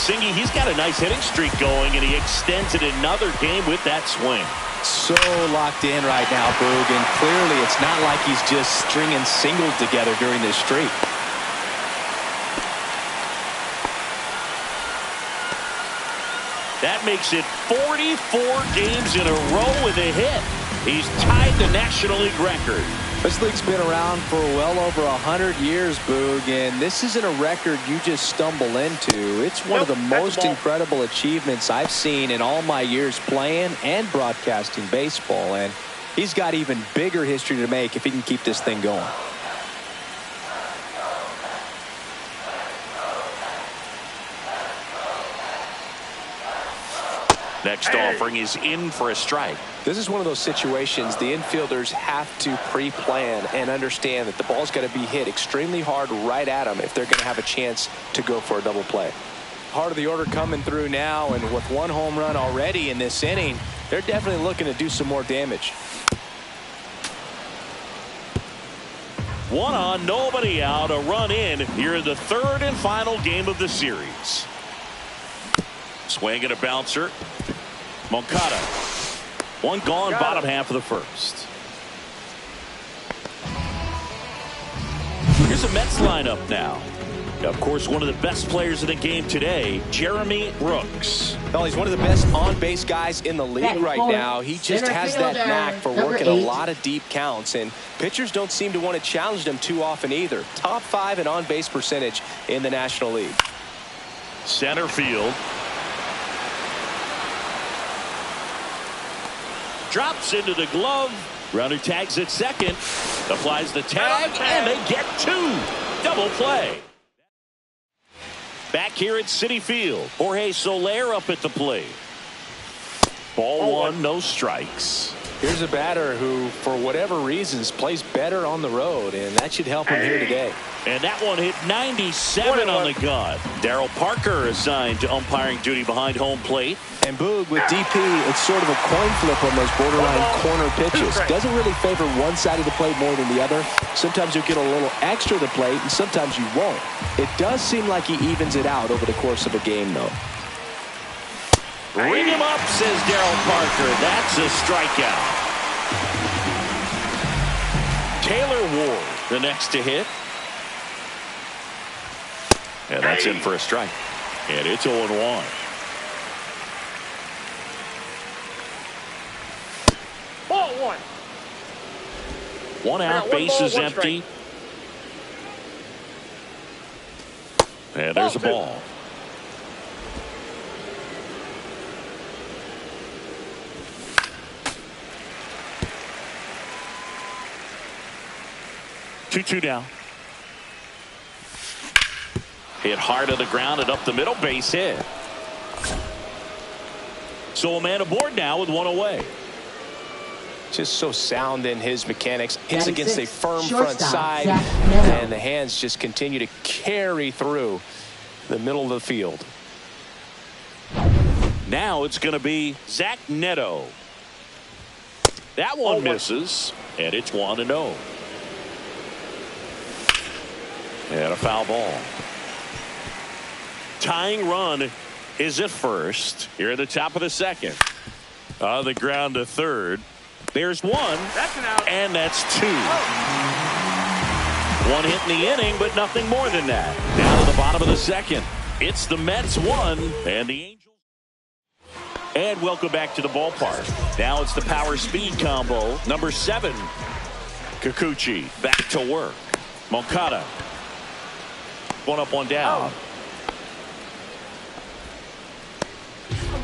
Singy, he's got a nice hitting streak going, and he extends it another game with that swing. So locked in right now, Boog, and clearly it's not like he's just stringing singles together during this streak. That makes it 44 games in a row with a hit. He's tied the National League record. This league's been around for well over 100 years, Boog, and this isn't a record you just stumble into. It's one of the most incredible achievements I've seen in all my years playing and broadcasting baseball, and he's got even bigger history to make if he can keep this thing going. Next offering is in for a strike. This is one of those situations the infielders have to pre-plan and understand that the ball's got to be hit extremely hard right at them if they're going to have a chance to go for a double play. Heart of the order coming through now, and with 1 home run already in this inning, they're definitely looking to do some more damage. 1 on, nobody out, a run in here in the 3rd and final game of the series. Swing and a bouncer. Moncada. 1 gone, bottom half of the first. Here's a Mets lineup now. Of course, one of the best players in the game today, Jeremy Brooks. Well, he's one of the best on-base guys in the league right now. He just has that knack for working a lot of deep counts, and pitchers don't seem to want to challenge him too often either. Top 5 in on-base percentage in the National League. Center field. Drops into the glove. Runner tags at second. Applies the tag, and they get 2. Double play. Back here at Citi Field, Jorge Soler up at the plate. Ball 1, no strikes. Here's a batter who, for whatever reasons, plays better on the road, and that should help him here today. And that one hit 97 on the gun. Darryl Parker assigned to umpiring duty behind home plate. And Boog, with DP, it's sort of a coin flip on those borderline corner pitches. Doesn't really favor one side of the plate more than the other. Sometimes you'll get a little extra to the plate, and sometimes you won't. It does seem like he evens it out over the course of a game, though. Ring him up, says Darryl Parker. That's a strikeout. Taylor Ward, the next to hit. And that's in for a strike. And it's 0-1. Ball 1. 1 out, bases empty. And there's a ball. Two now. Hit hard to the ground and up the middle, base hit. So a man aboard now with one away. Just so sound in his mechanics. Hits Batting against six, a firm shortstop, front side. Zach Meadow. And the hands just continue to carry through the middle of the field. Now it's going to be Zach Neto. That one misses, and it's 1-0. And a foul ball. Tying run is at first. Here at the top of the second. On the ground to third. There's one. That's an out. And that's two. One hit in the inning, but nothing more than that. Down to the bottom of the second. It's the Mets 1 and the Angels. And welcome back to the ballpark. Now it's the power speed combo. Number 7. Kikuchi back to work. Moncada. One up, one down.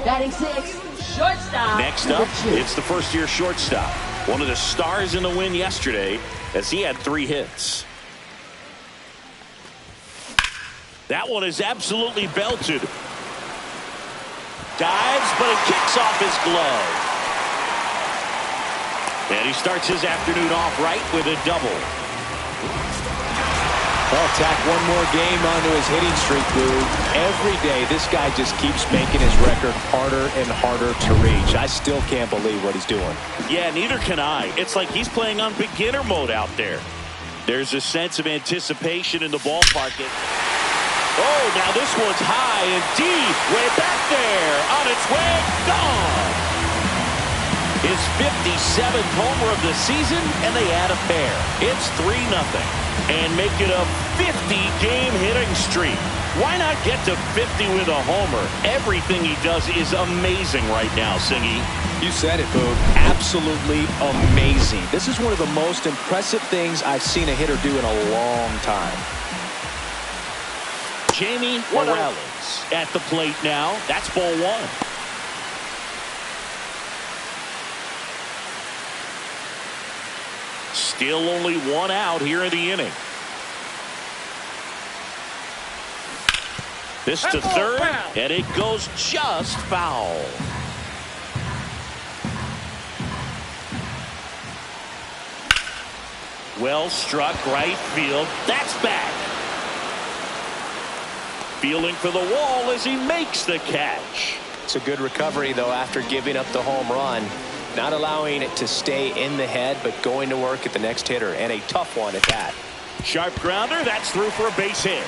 Batting six, shortstop. Next up, it's the first-year shortstop. One of the stars in the win yesterday as he had 3 hits. That one is absolutely belted. Dives, but it kicks off his glove. And he starts his afternoon off right with a double. Well, tack one more game onto his hitting streak, Boo. Every day, this guy just keeps making his record harder and harder to reach. I still can't believe what he's doing. Yeah, neither can I. It's like he's playing on beginner mode out there. There's a sense of anticipation in the ballpark. Oh, now this one's high and deep. Way back there. On its way. Gone. His 57th homer of the season, and they add a pair. It's 3-0. And make it a 50-game hitting streak. Why not get to 50 with a homer? Everything he does is amazing right now, Singy. You said it, Boo. Absolutely amazing. This is one of the most impressive things I've seen a hitter do in a long time. Jamie Morales at the plate now. That's ball 1. Still only 1 out here in the inning. This to third, and it goes just foul. Well struck right field. That's back. Fielding for the wall as he makes the catch. It's a good recovery, though, after giving up the home run. Not allowing it to stay in the head, but going to work at the next hitter, and a tough one at that. Sharp grounder. That's through for a base hit.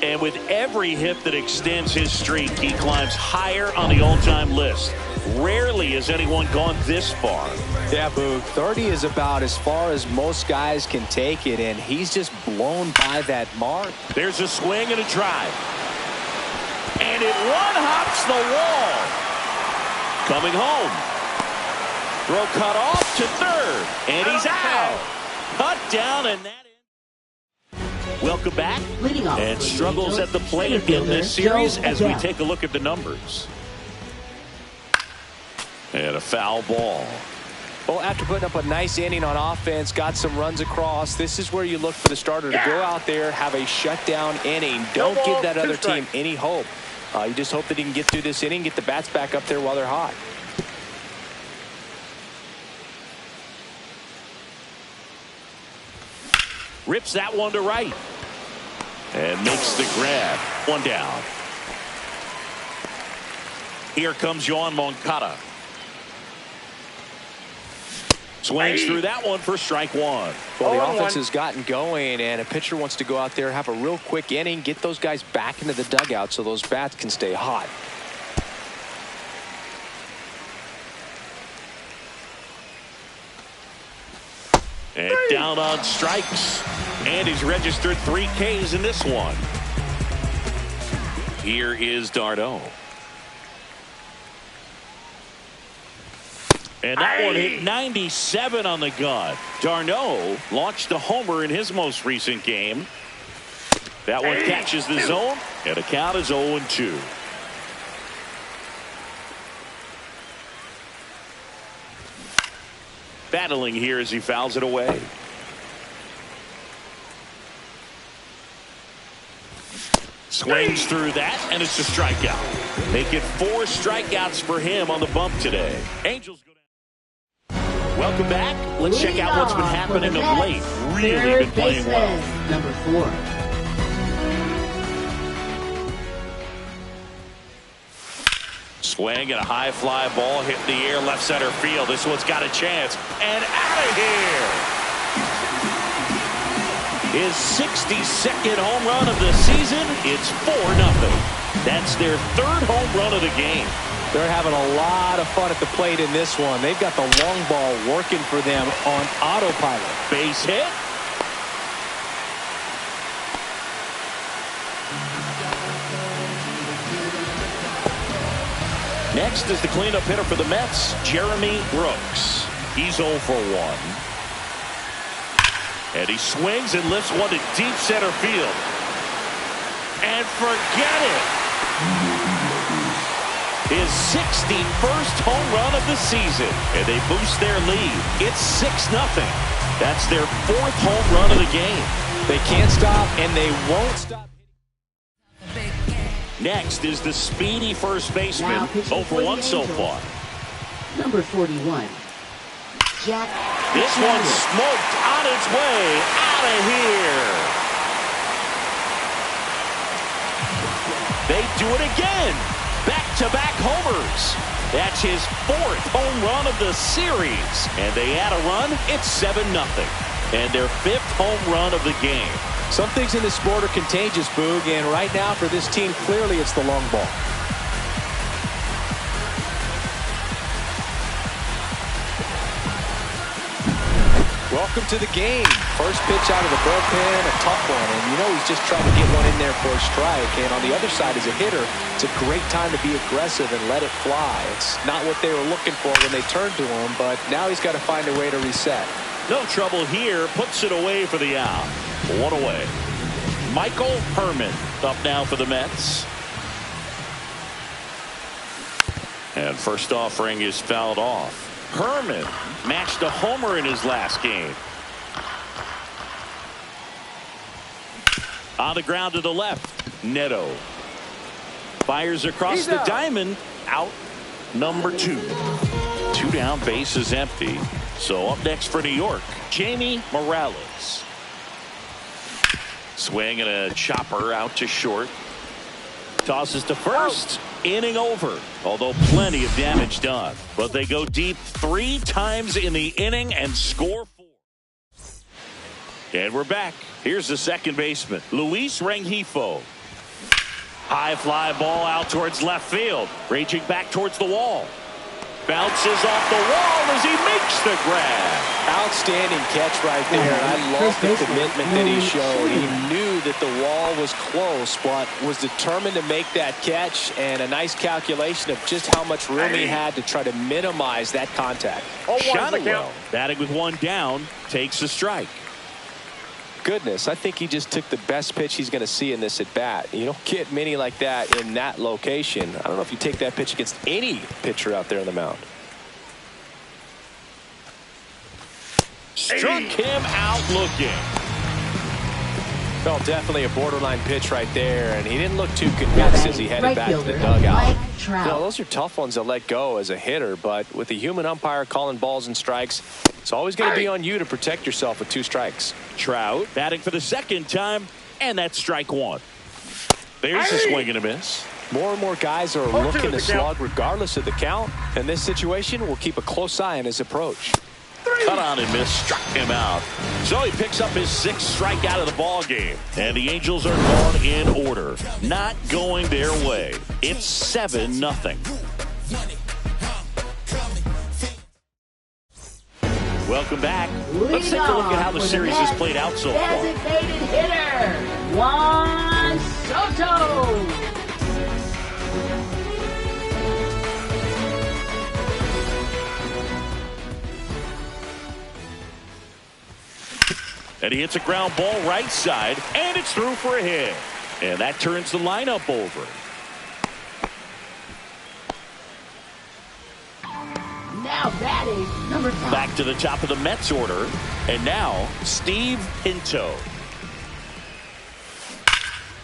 And with every hit that extends his streak, he climbs higher on the all-time list. Rarely has anyone gone this far. Yeah, Boo. 30 is about as far as most guys can take it, and he's just blown by that mark. There's a swing and a drive. And it one-hops the wall. Coming home. Throw cut off to third. And he's out. Cut down, and that is. Welcome back. And struggles at the plate in this series as we take a look at the numbers. And a foul ball. Well, after putting up a nice inning on offense, got some runs across, this is where you look for the starter to go out there, have a shutdown inning. Don't give that other team any hope. You just hope that he can get through this inning, get the bats back up there while they're hot. Rips that one to right. And makes the grab. One down. Here comes Yoan Moncada. Swings through that one for strike 1. Well, the offense has gotten going, and a pitcher wants to go out there, have a real quick inning, get those guys back into the dugout so those bats can stay hot. And down on strikes. And he's registered 3 Ks in this one. Here is Darno. And that one hit 97 on the gun. Darno launched a homer in his most recent game. That one catches the zone, and the count is 0-2. Battling here as he fouls it away. Swings through that, and it's a strikeout. Make it 4 strikeouts for him on the bump today. Angels go down. Welcome back. Let's check out what's been happening of late. Really been playing well. Number 4. Swing and a high fly ball hit in the air left center field. This one's got a chance. And out of here. His 62nd home run of the season. It's 4-0. That's their 3rd home run of the game. They're having a lot of fun at the plate in this one. They've got the long ball working for them on autopilot. Base hit. Next is the cleanup hitter for the Mets, Jeremy Brooks. He's 0 for 1. And he swings and lifts one to deep center field. And forget it. His 61st home run of the season. And they boost their lead. It's 6-0. That's their 4th home run of the game. They can't stop, and they won't stop. Next is the speedy first baseman, 0 for 1 so far. Number 41. Jack. This one's smoked on its way out of here. They do it again. Back-to-back homers. That's his 4th home run of the series. And they add a run. It's 7-0. And their 5th home run of the game. Some things in this sport are contagious, Boog, and right now for this team, clearly it's the long ball. Welcome to the game. First pitch out of the bullpen, a tough one, and you know he's just trying to get one in there for a strike. And on the other side, as a hitter, it's a great time to be aggressive and let it fly. It's not what they were looking for when they turned to him, but now he's got to find a way to reset. No trouble here. Puts it away for the out. 1 away. Michael Herman up now for the Mets. And first offering is fouled off. Herman matched a homer in his last game. On the ground to the left. Neto fires across the diamond. Out. Number 2. 2 down, base is empty. So up next for New York, Jamie Morales. Swing and a chopper out to short. Tosses to first. Inning over. Although plenty of damage done. But they go deep 3 times in the inning and score 4. And we're back. Here's the second baseman, Luis Rengifo. High fly ball out towards left field. Raging back towards the wall. Bounces off the wall as he makes the grab. Outstanding catch right there. I love the commitment that he showed. He knew that the wall was close, but was determined to make that catch, and a nice calculation of just how much room he had to try to minimize that contact. Shot it well. Batting with 1 down, takes a strike. Goodness, I think he just took the best pitch he's going to see in this at bat. You don't get many like that in that location. I don't know if you take that pitch against any pitcher out there on the mound. Struck him out looking. Well, definitely a borderline pitch right there, and he didn't look too convinced as he headed back to the dugout. You know, those are tough ones to let go as a hitter, but with the human umpire calling balls and strikes, it's always going to be on you to protect yourself with 2 strikes. Trout batting for the 2nd time, and that's strike 1. There's a swing and a miss. More and more guys are looking to slug regardless of the count, and this situation will keep a close eye on his approach. Cut on and miss, struck him out. So he picks up his 6th strikeout of the ball game. And the Angels are gone in order. Not going their way. It's 7-0. Welcome back. Let's take a look at how the series has played out so far. Designated hitter, Juan Soto. And he hits a ground ball right side, and it's through for a hit. And that turns the lineup over. Now batting, number 5. Back to the top of the Mets order. And now, Steve Pinto.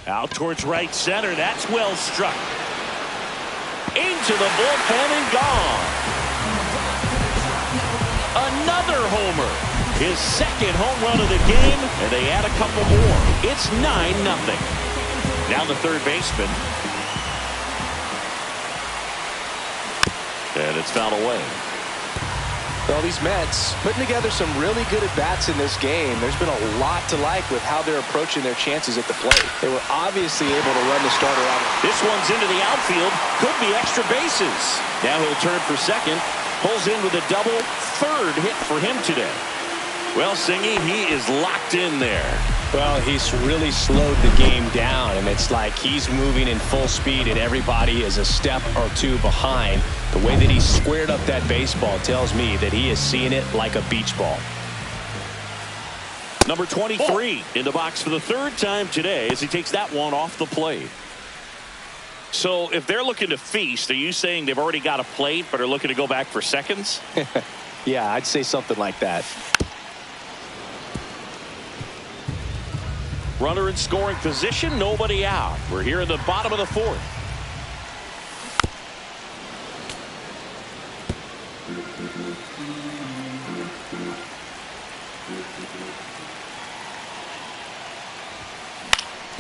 Out towards right center. That's well struck. Into the bullpen and gone. Another homer. His second home run of the game, and they add a couple more. It's 9-0. Now the third baseman. And it's fouled away. Well, these Mets putting together some really good at-bats in this game. There's been a lot to like with how they're approaching their chances at the plate. They were obviously able to run the starter out. This one's into the outfield. Could be extra bases. Now he'll turn for second. Pulls in with a double. Third hit for him today. Well, Singy, he is locked in there. Well, he's really slowed the game down, and it's like he's moving in full speed, and everybody is a step or two behind. The way that he squared up that baseball tells me that he is seeing it like a beach ball. Number 23 in the box for the third time today as he takes that one off the plate. So if they're looking to feast, are you saying they've already got a plate but are looking to go back for seconds? Yeah, I'd say something like that. Runner in scoring position, nobody out. We're here in the bottom of the fourth.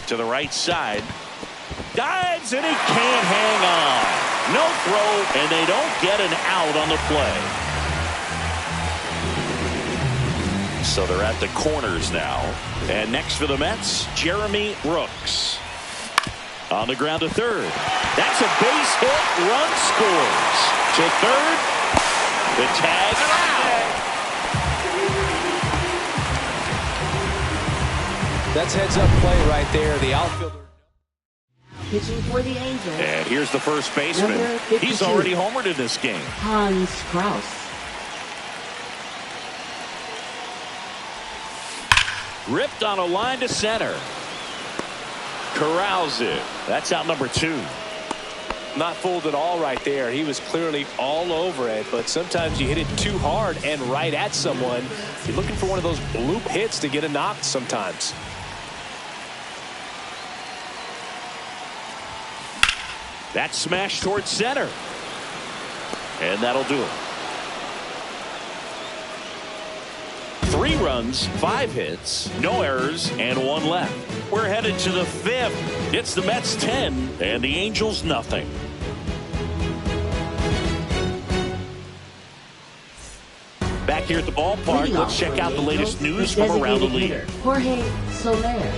To the right side. Dives and he can't hang on. No throw, and they don't get an out on the play. So they're at the corners now. And next for the Mets, Jeremy Brooks. On the ground to third. That's a base hit. Run scores. To third. The tag. That's heads-up play right there. The outfielder. Pitching for the Angels. And here's the first baseman. He's already homered in this game. Hans Kraus. Ripped on a line to center. Corrals it. That's out number 2. Not fooled at all right there. He was clearly all over it, but sometimes you hit it too hard and right at someone. You're looking for one of those bloop hits to get a knock sometimes. That's smashed towards center. And that'll do it. 3 runs, 5 hits, no errors, and 1 left. We're headed to the 5th. It's the Mets 10 and the Angels nothing. Back here at the ballpark, let's check out the latest news from around the league. Jorge Soler.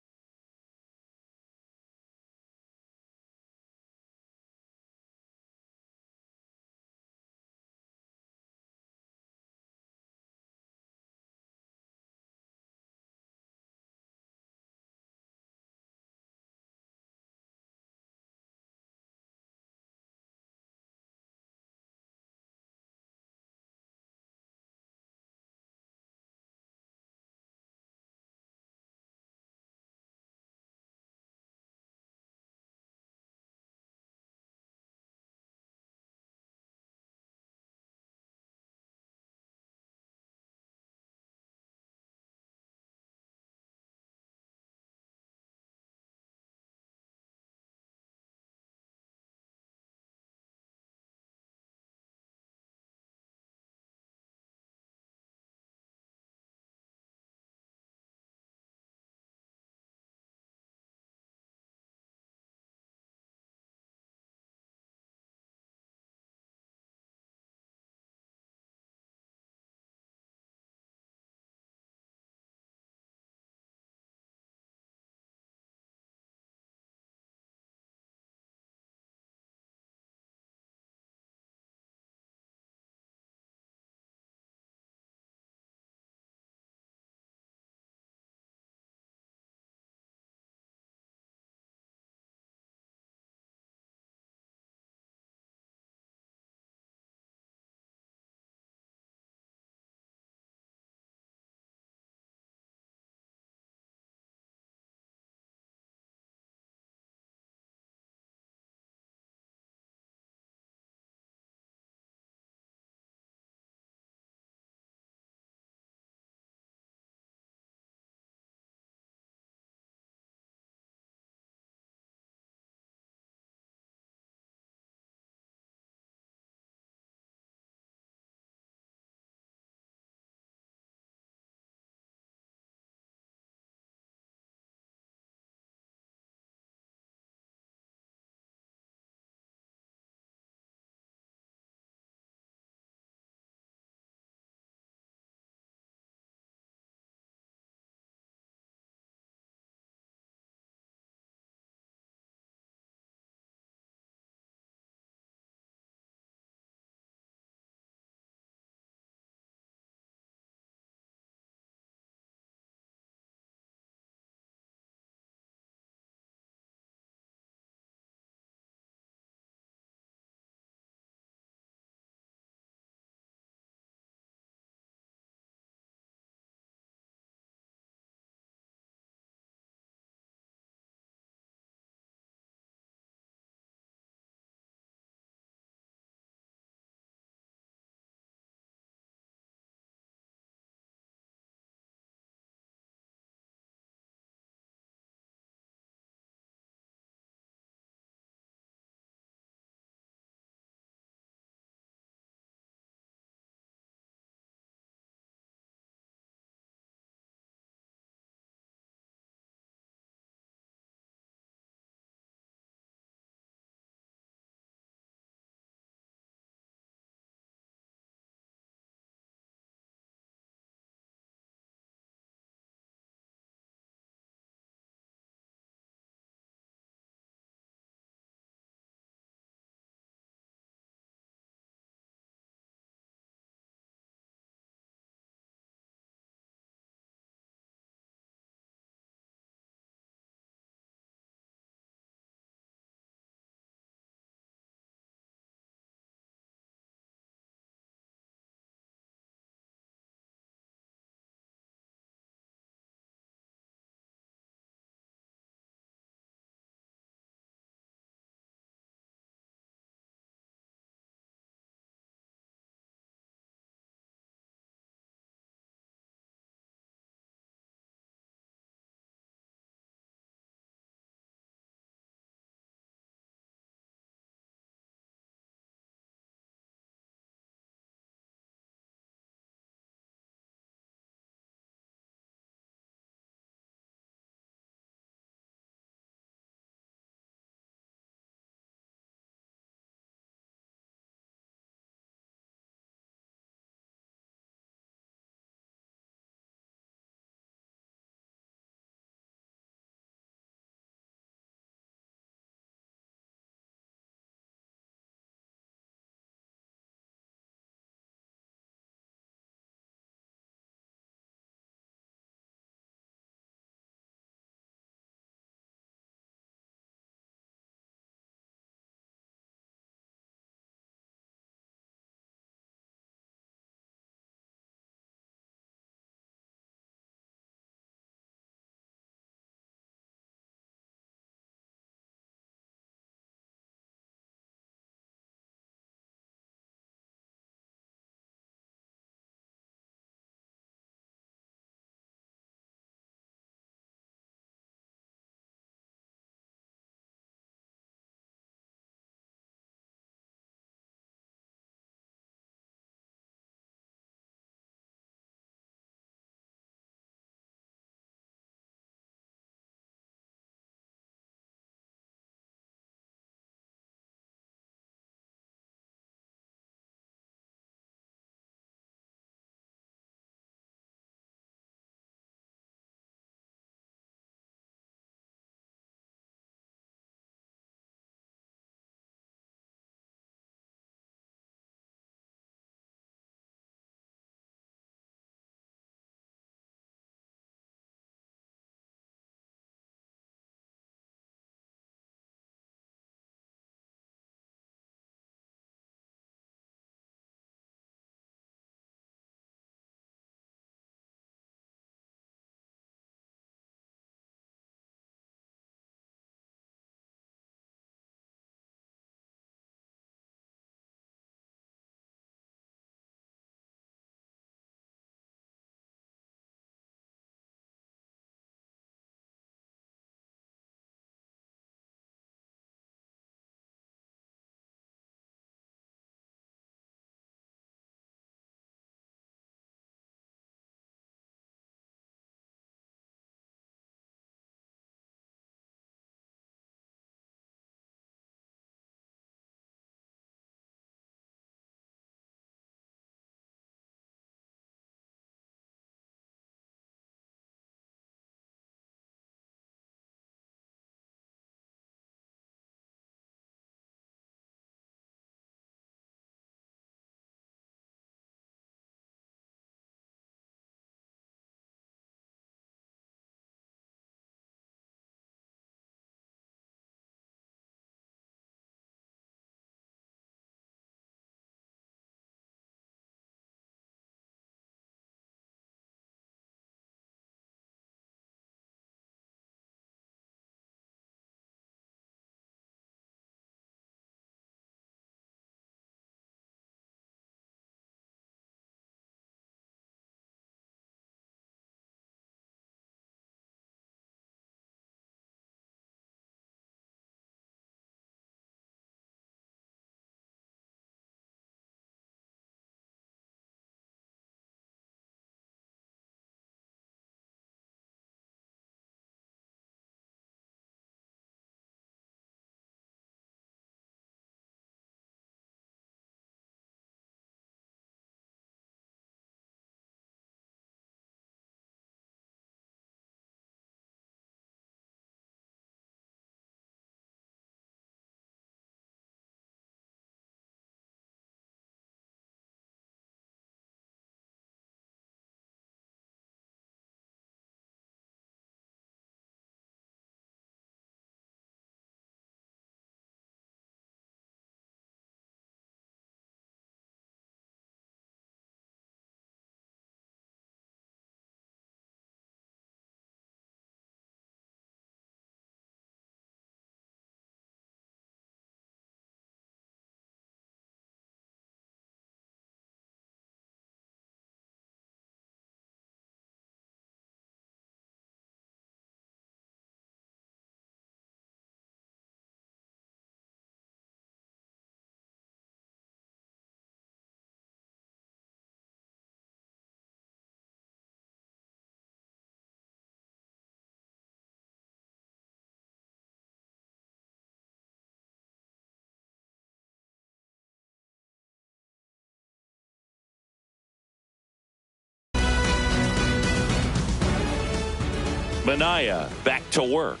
Minaya back to work.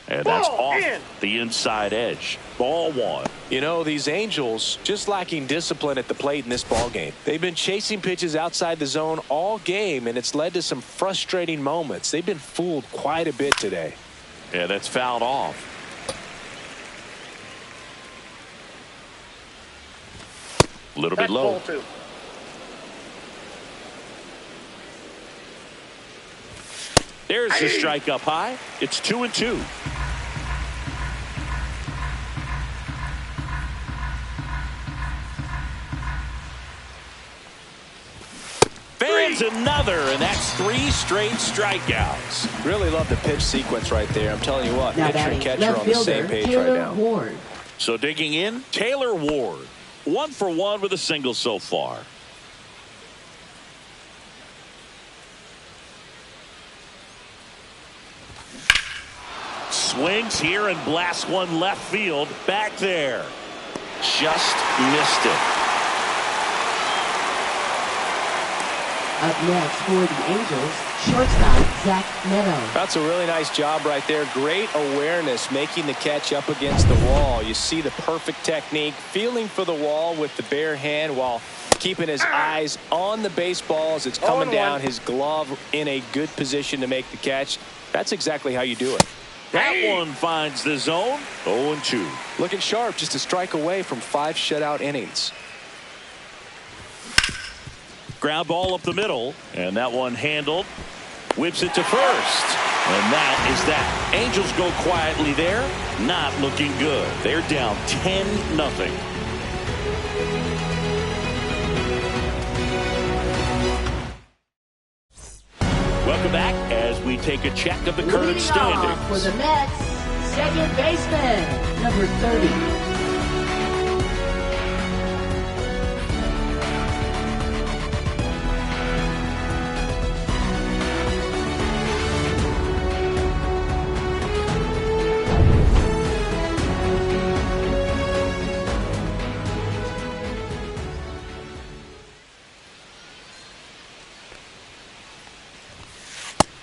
And that's off the inside edge. Ball one. You know, these Angels just lacking discipline at the plate in this ball game. They've been chasing pitches outside the zone all game, and it's led to some frustrating moments. They've been fooled quite a bit today. Yeah, that's fouled off. A little bit low. There's the strike up high. It's 2-2. Fans another, and that's 3 straight strikeouts. Really love the pitch sequence right there. I'm telling you what, Now pitcher and catcher on the same page Taylor right now. Ward. So digging in, Taylor Ward. 1 for 1 with a single so far. Swings here and blasts one left field. Back there. Just missed it. Up next for the Angels, shortstop Zach Meadow. That's a really nice job right there. Great awareness, making the catch up against the wall. You see the perfect technique, feeling for the wall with the bare hand while keeping his eyes on the baseball as it's coming down. His glove in a good position to make the catch. That's exactly how you do it. That one finds the zone. 0-2. Looking sharp, just a strike away from 5 shutout innings. Ground ball up the middle, and that one handled. Whips it to first, and that is that. Angels go quietly there, not looking good. They're down 10-0. Welcome back as we take a check of the current standings. For the Mets, second baseman, number 30.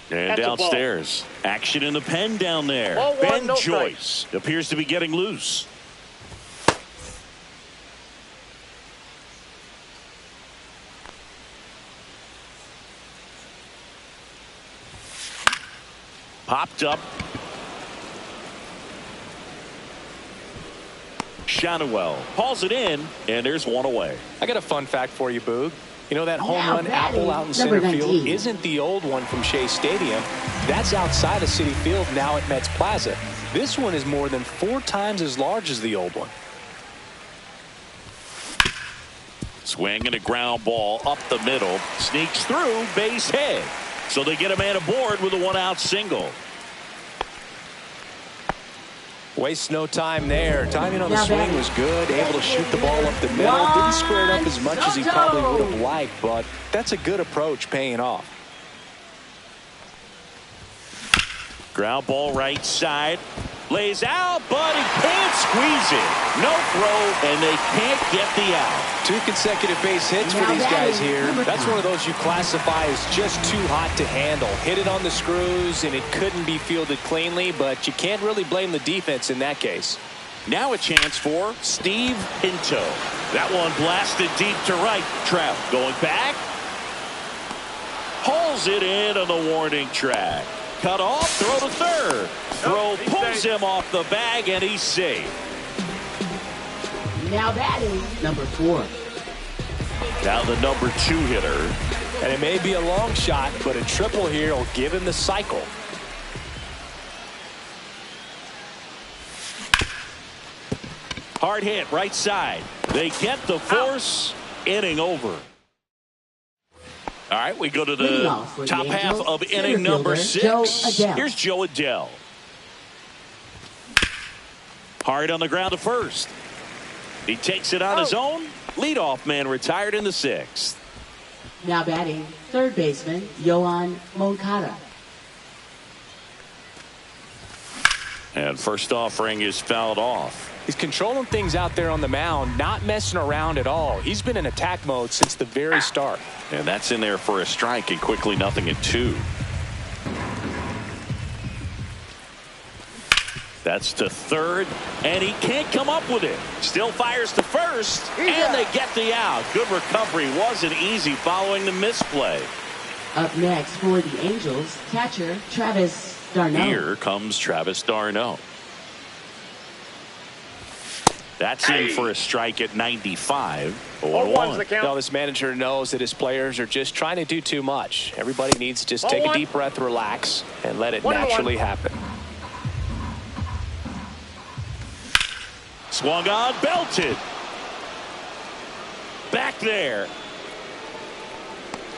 And downstairs, action in the pen down there. Ben Joyce appears to be getting loose. Popped up. Shanawell hauls it in, and there's one away. I got a fun fact for you, Boog. You know that home run apple out in center field isn't the old one from Shea Stadium. That's outside of Citi Field now at Mets Plaza. This one is more than 4 times as large as the old one. Swing and a ground ball up the middle. Sneaks through, base hit. So they get a man aboard with a 1-out single. Wastes no time there. Timing on the swing was good. Able to shoot the ball up the middle. Didn't square it up as much as he probably would have liked, but that's a good approach, paying off. Ground ball right side. Lays out, but he can't squeeze it. No throw, and they can't get the out. 2 consecutive base hits for these guys here. That's one of those you classify as just too hot to handle. Hit it on the screws, and it couldn't be fielded cleanly, but you can't really blame the defense in that case. Now a chance for Steve Pinto. That one blasted deep to right. Trout going back. Hauls it in on the warning track. Cut off, throw to third. Throw pulls him off the bag, and he's safe. Now batting, number 4. Now the number 2 hitter. And it may be a long shot, but a triple here will give him the cycle. Hard hit, right side. They get the force. Inning over. All right, we go to the top half of inning number 6. Here's Joe Adele. Hard on the ground to first. He takes it on his own. Leadoff man retired in the 6th. Now batting, third baseman, Yohan Moncada. And first offering is fouled off. He's controlling things out there on the mound, not messing around at all. He's been in attack mode since the very start. And that's in there for a strike, and quickly 0-2. That's to third, and he can't come up with it. Still fires to first, and they get the out. Good recovery. Wasn't easy following the misplay. Up next for the Angels, catcher Travis d'Arnaud. Here comes Travis d'Arnaud. That's in for a strike at 95. 0-1. Now this manager knows that his players are just trying to do too much. Everybody needs to just take a deep breath, relax, and let it naturally happen. Swung on, belted. Back there.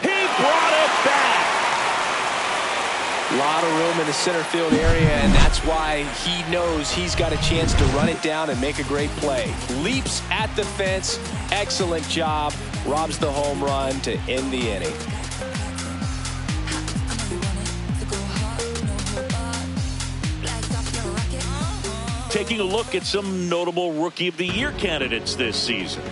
He brought it back. A lot of room in the center field area, and that's why he knows he's got a chance to run it down and make a great play. Leaps at the fence. Excellent job. Robs the home run to end the inning. Taking a look at some notable Rookie of the Year candidates this season.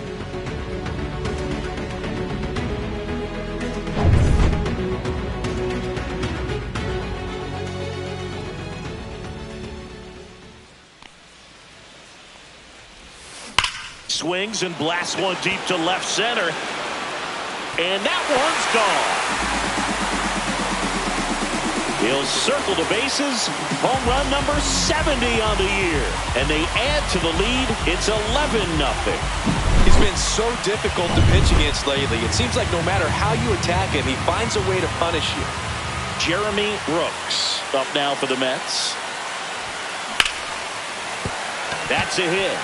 Swings and blasts one deep to left center. And that one's gone. He'll circle the bases. Home run number 70 on the year. And they add to the lead. It's 11-0. He's been so difficult to pitch against lately. It seems like no matter how you attack him, he finds a way to punish you. Jeremy Brooks up now for the Mets. That's a hit.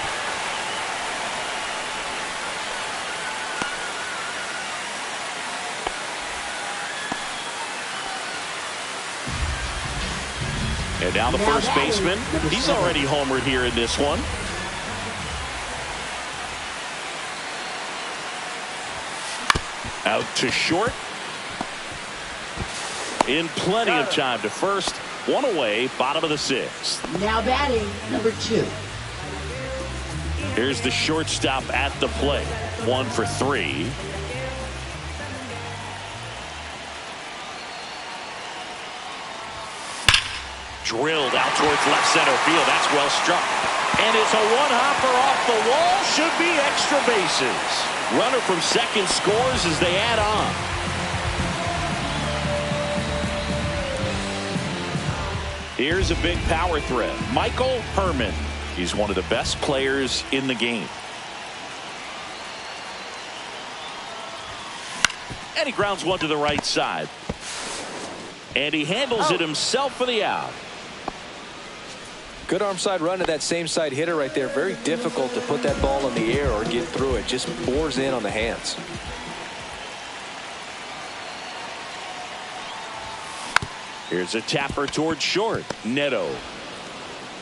And now the first baseman. He's already homered here in this one. Out to short. In plenty of time to first. One away, bottom of the sixth. Now batting, number 2. Here's the shortstop at the plate. 1 for 3. Drilled out towards left center field. That's well struck. And it's a one-hopper off the wall. Should be extra bases. Runner from second scores as they add on. Here's a big power threat. Michael Herman. He's one of the best players in the game. And he grounds one to the right side. And he handles it himself for the out. Good arm side run to that same side hitter right there. Very difficult to put that ball in the air or get through it. Just bores in on the hands. Here's a tapper towards short. Neto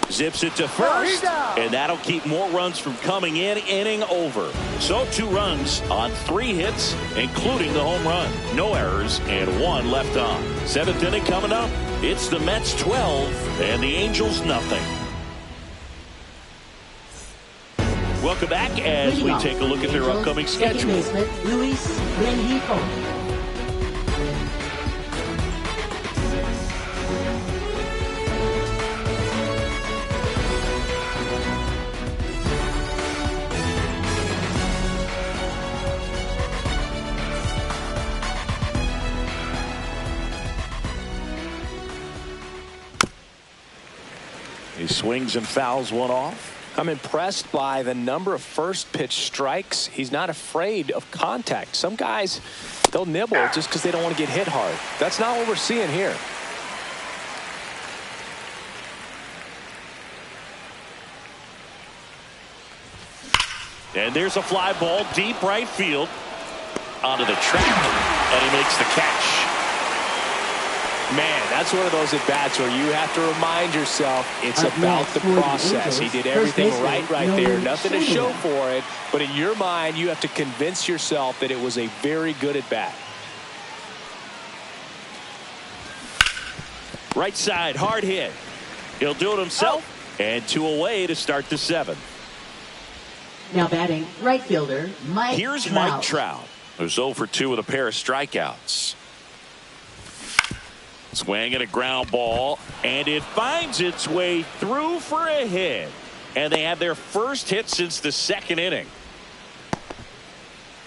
zips it to first, and that'll keep more runs from coming in. Inning over. So 2 runs on 3 hits, including the home run. No errors and 1 left on. 7th inning coming up. It's the Mets 12 and the Angels nothing. Welcome back as we take a look at their upcoming schedule. Luis Rengifo. He swings and fouls one off. I'm impressed by the number of first pitch strikes. He's not afraid of contact. Some guys, they'll nibble just because they don't want to get hit hard. That's not what we're seeing here. And there's a fly ball deep right field onto the track, and he makes the catch. Man, that's one of those at-bats where you have to remind yourself it's about the process. He did everything right there. Nothing to show for it. But in your mind, you have to convince yourself that it was a very good at-bat. Right side, hard hit. He'll do it himself. And 2 away to start the 7th. Now batting, right fielder, Mike Here's Trout. Mike Trout, who's 0 for 2 with a pair of strikeouts. Swing and a ground ball, and it finds its way through for a hit. And they had their first hit since the second inning.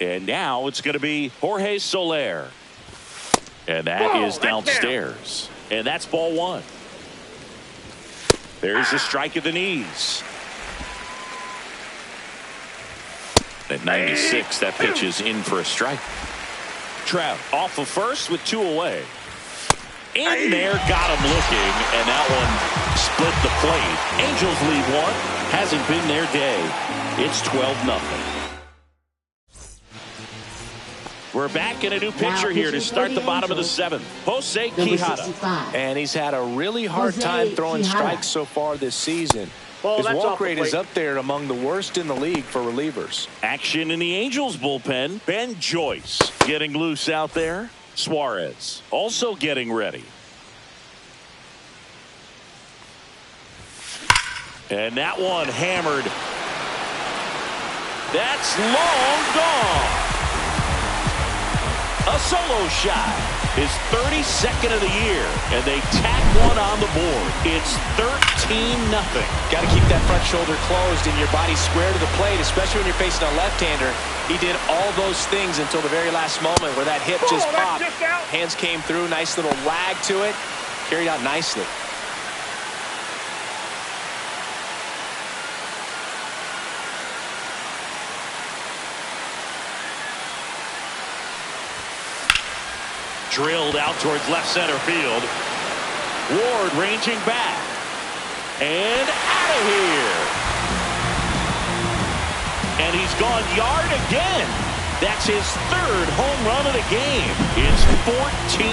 And now it's going to be Jorge Soler. And that is downstairs. And that's ball one. There's a strike at the knees. At 96, that pitch is in for a strike. Trout off of first with 2 away. In there, got him looking, and that one split the plate. Angels lead 1. Hasn't been their day. It's 12-0. We're back in a new pitcher here to start the bottom of the 7th. Jose Quijada. And he's had a really hard time throwing strikes so far this season. His walk rate is up there among the worst in the league for relievers. Action in the Angels bullpen. Ben Joyce getting loose out there. Suarez also getting ready. And that one hammered. That's long gone. A solo shot. His 32nd of the year, and they tack one on the board. It's 13-0. Got to keep that front shoulder closed and your body square to the plate, especially when you're facing a left-hander. He did all those things until the very last moment where that hip just popped. Hands came through, nice little wag to it, carried out nicely. Drilled out towards left center field. Ward ranging back. And out of here. And he's gone yard again. That's his 3rd home run of the game. It's 14-0.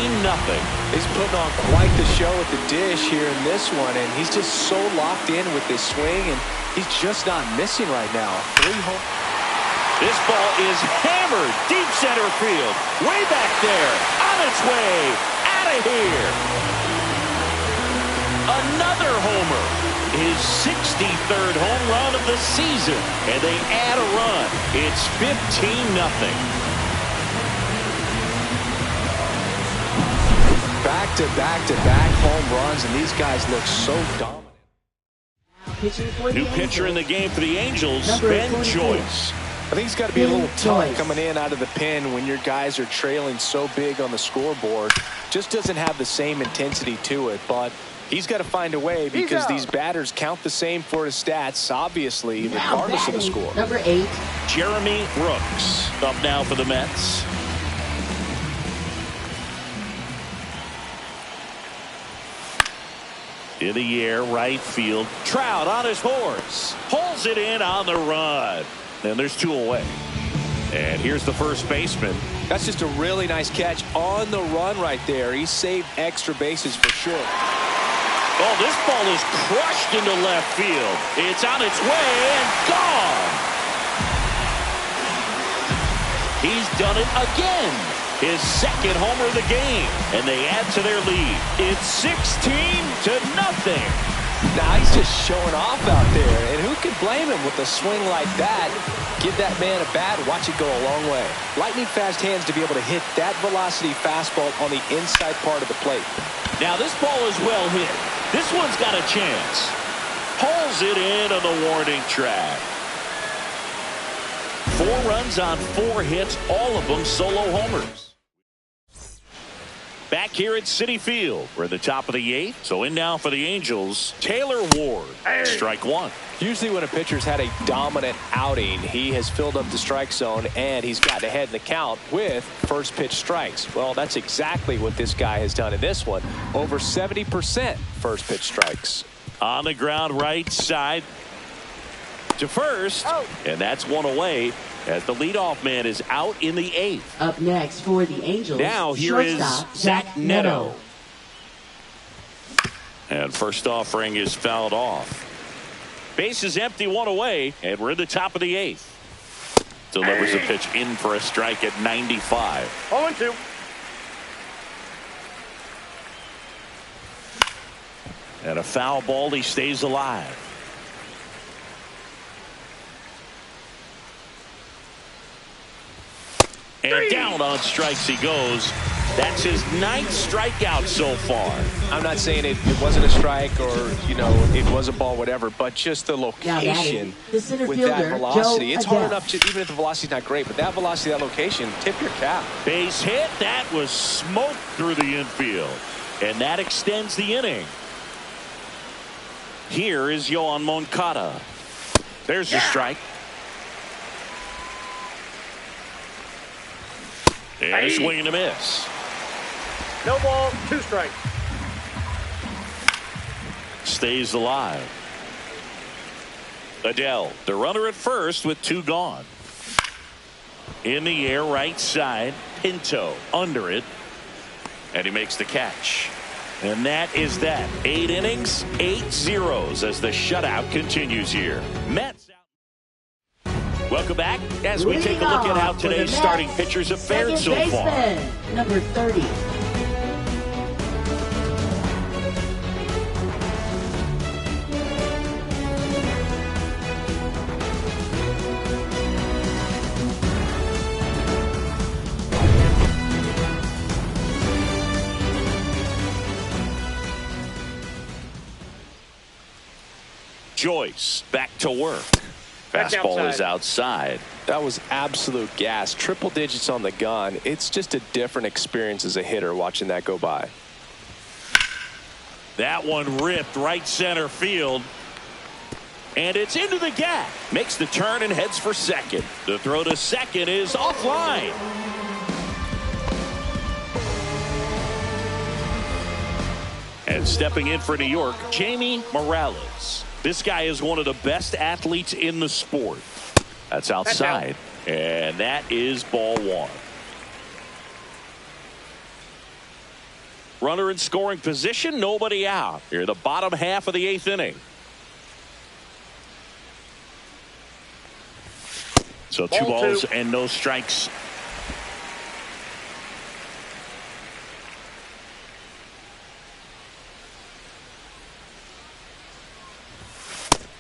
He's putting on quite the show at the dish here in this one, and he's just so locked in with this swing, and he's just not missing right now. 3 home. This ball is hammered deep center field. Way back there. On its way. Out of here. Another homer. His 63rd home run of the season. And they add a run. It's 15-0. Back-to-back-to-back home runs, and these guys look so dominant. New pitcher in the game for the Angels, Ben Joyce. I think it's got to be a little tough coming in out of the pen when your guys are trailing so big on the scoreboard. Just doesn't have the same intensity to it, but he's got to find a way because these batters count the same for his stats, obviously, regardless of the score. Number 8. Jeremy Brooks up now for the Mets. In the air, right field. Trout on his horse. Pulls it in on the run. And there's 2 away. And here's the first baseman. That's just a really nice catch on the run right there. He saved extra bases for sure. Oh, this ball is crushed into left field. It's on its way and gone. He's done it again. His 2nd homer of the game. And they add to their lead. It's 16-0. Now he's just showing off out there, and who can blame him with a swing like that? Give that man a bat, watch it go a long way. Lightning fast hands to be able to hit that velocity fastball on the inside part of the plate. Now this ball is well hit. This one's got a chance. Pulls it in on the warning track. 4 runs on 4 hits, all of them solo homers. Back here at Citi Field, we're at the top of the 8th. So in now for the Angels, Taylor Ward. Strike 1. Usually when a pitcher's had a dominant outing, he has filled up the strike zone and he's gotten ahead in the count with first pitch strikes. Well, that's exactly what this guy has done in this one. Over 70% first pitch strikes. On the ground, right side to first. And that's 1 away. As the leadoff man is out in the 8th. Up next for the Angels. Now here is Zach Neto. And first offering is fouled off. Base is empty, 1 away, and we're in the top of the 8th. Delivers a pitch in for a strike at 95. 0-2. And a foul ball, he stays alive. And down on strikes he goes. That's his 9th strikeout so far. I'm not saying it wasn't a strike or, you know, it was a ball, whatever, but just the location with that velocity. It's hard enough, even if the velocity's not great, but that velocity, that location, tip your cap. Base hit. That was smoked through the infield. And that extends the inning. Here is Yohan Moncada. There's the strike. And a swing and a miss. No ball, 2 strikes. Stays alive. Adele, the runner at first with 2 gone. In the air, right side. Pinto under it. And he makes the catch. And that is that. 8 innings, 8 zeros as the shutout continues here. Mets out. Welcome back as we take a look at how today's starting pitchers have fared so far. Number 30. Joyce back to work. That's Fastball is outside. That was absolute gas. Triple digits on the gun. It's just a different experience as a hitter watching that go by. That one ripped right center field. And it's into the gap. Makes the turn and heads for second. The throw to second is offline. And stepping in for New York, Jamie Morales. This guy is one of the best athletes in the sport. That's outside. And that is ball 1. Runner in scoring position, nobody out. Here, the bottom half of the 8th inning. So 2 balls and no strikes.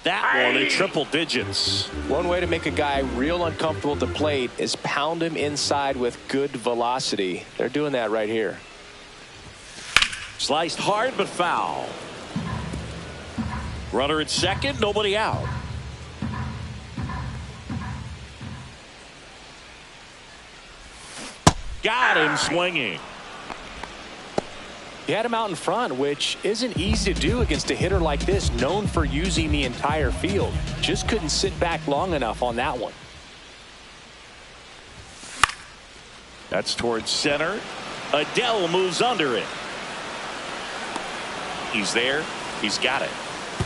That one in triple digits. One way to make a guy real uncomfortable at the plate is pound him inside with good velocity. They're doing that right here. Sliced hard but foul. Runner at second, nobody out. Got him swinging. He had him out in front, which isn't easy to do against a hitter like this, known for using the entire field. Just couldn't sit back long enough on that one. That's towards center. Adele moves under it. He's there. He's got it.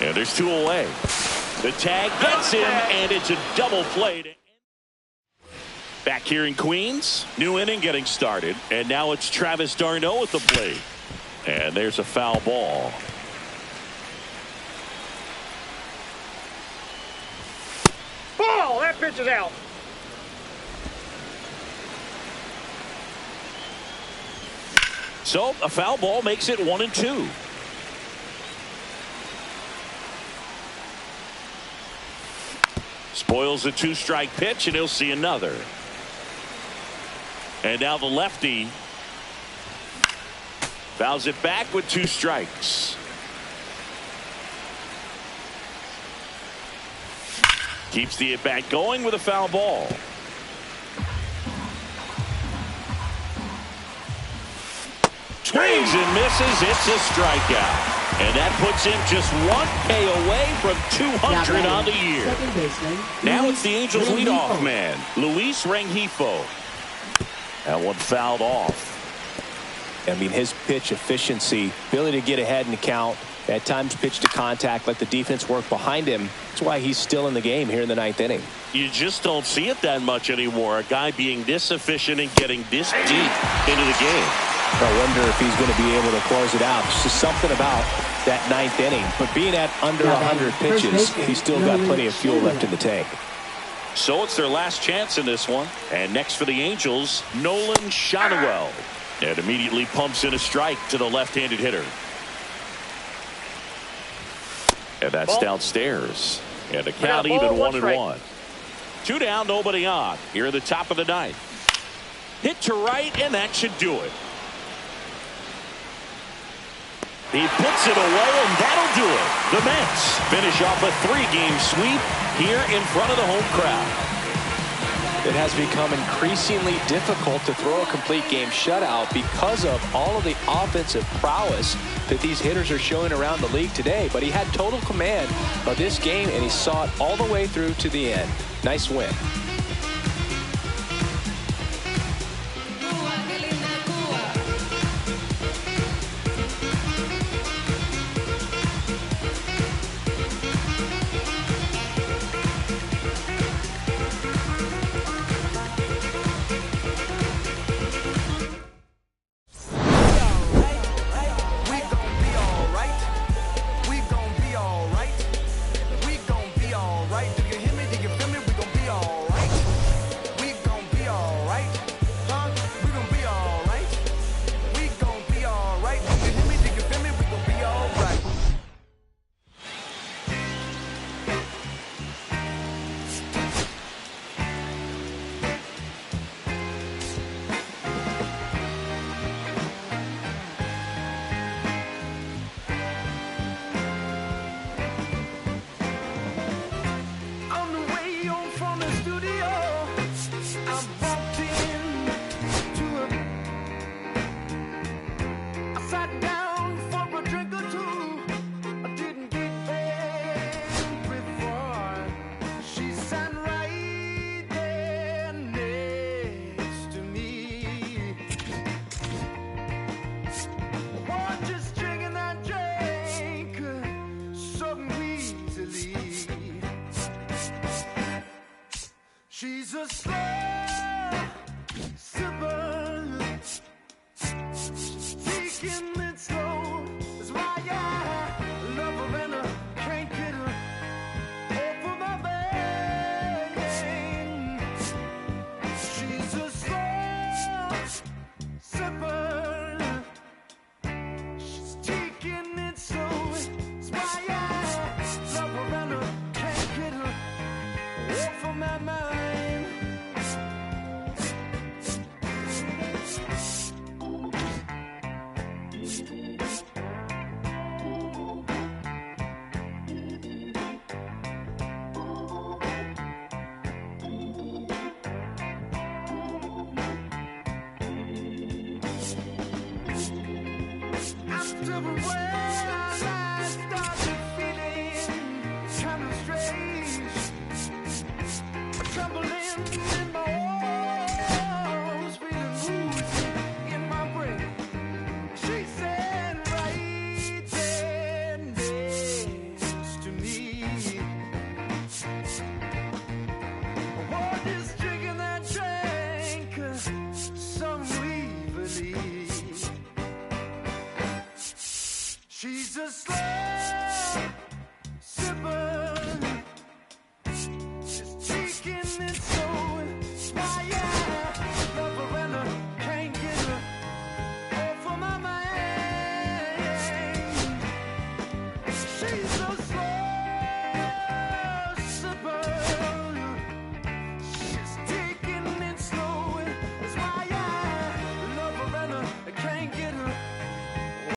And there's 2 away. The tag gets him, and it's a double play. Back here in Queens, new inning getting started, and now it's Travis d'Arnaud at the plate. And there's a foul ball. Ball! That pitch is out. So a foul ball makes it 1-2. Spoils a 2-strike pitch, and he'll see another. And now the lefty fouls it back with 2 strikes. Keeps the at-bat going with a foul ball. Swings and misses. It's a strikeout. And that puts him just 1K away from 200 on the year. Now it's the Angels leadoff man, Luis Rengifo. That one fouled off. I mean, his pitch efficiency, ability to get ahead in the count, at times pitch to contact, let the defense work behind him. That's why he's still in the game here in the 9th inning. You just don't see it that much anymore. A guy being this efficient and getting this deep into the game. I wonder if he's going to be able to close it out. It's just something about that 9th inning. But being at under 100 pitches, he's still got plenty of fuel left in the tank. So it's their last chance in this one. And next for the Angels, Nolan Shotwell. And immediately pumps in a strike to the left-handed hitter. And that's downstairs. And the count even 1-1. 2 down, nobody on. Here at the top of the 9th. Hit to right, and that should do it. He puts it away, and that'll do it. The Mets finish off a 3-game sweep here in front of the home crowd. It has become increasingly difficult to throw a complete game shutout because of all of the offensive prowess that these hitters are showing around the league today. But he had total command of this game, and he saw it all the way through to the end. Nice win. She's a slow sipper, taking it slow. That's why I love her and I can't get her off of my brain. She's a slow sipper, she's taking it slow. That's why I love her and I can't get her off of my mind. After a while, I started feeling kind of strange, trembling.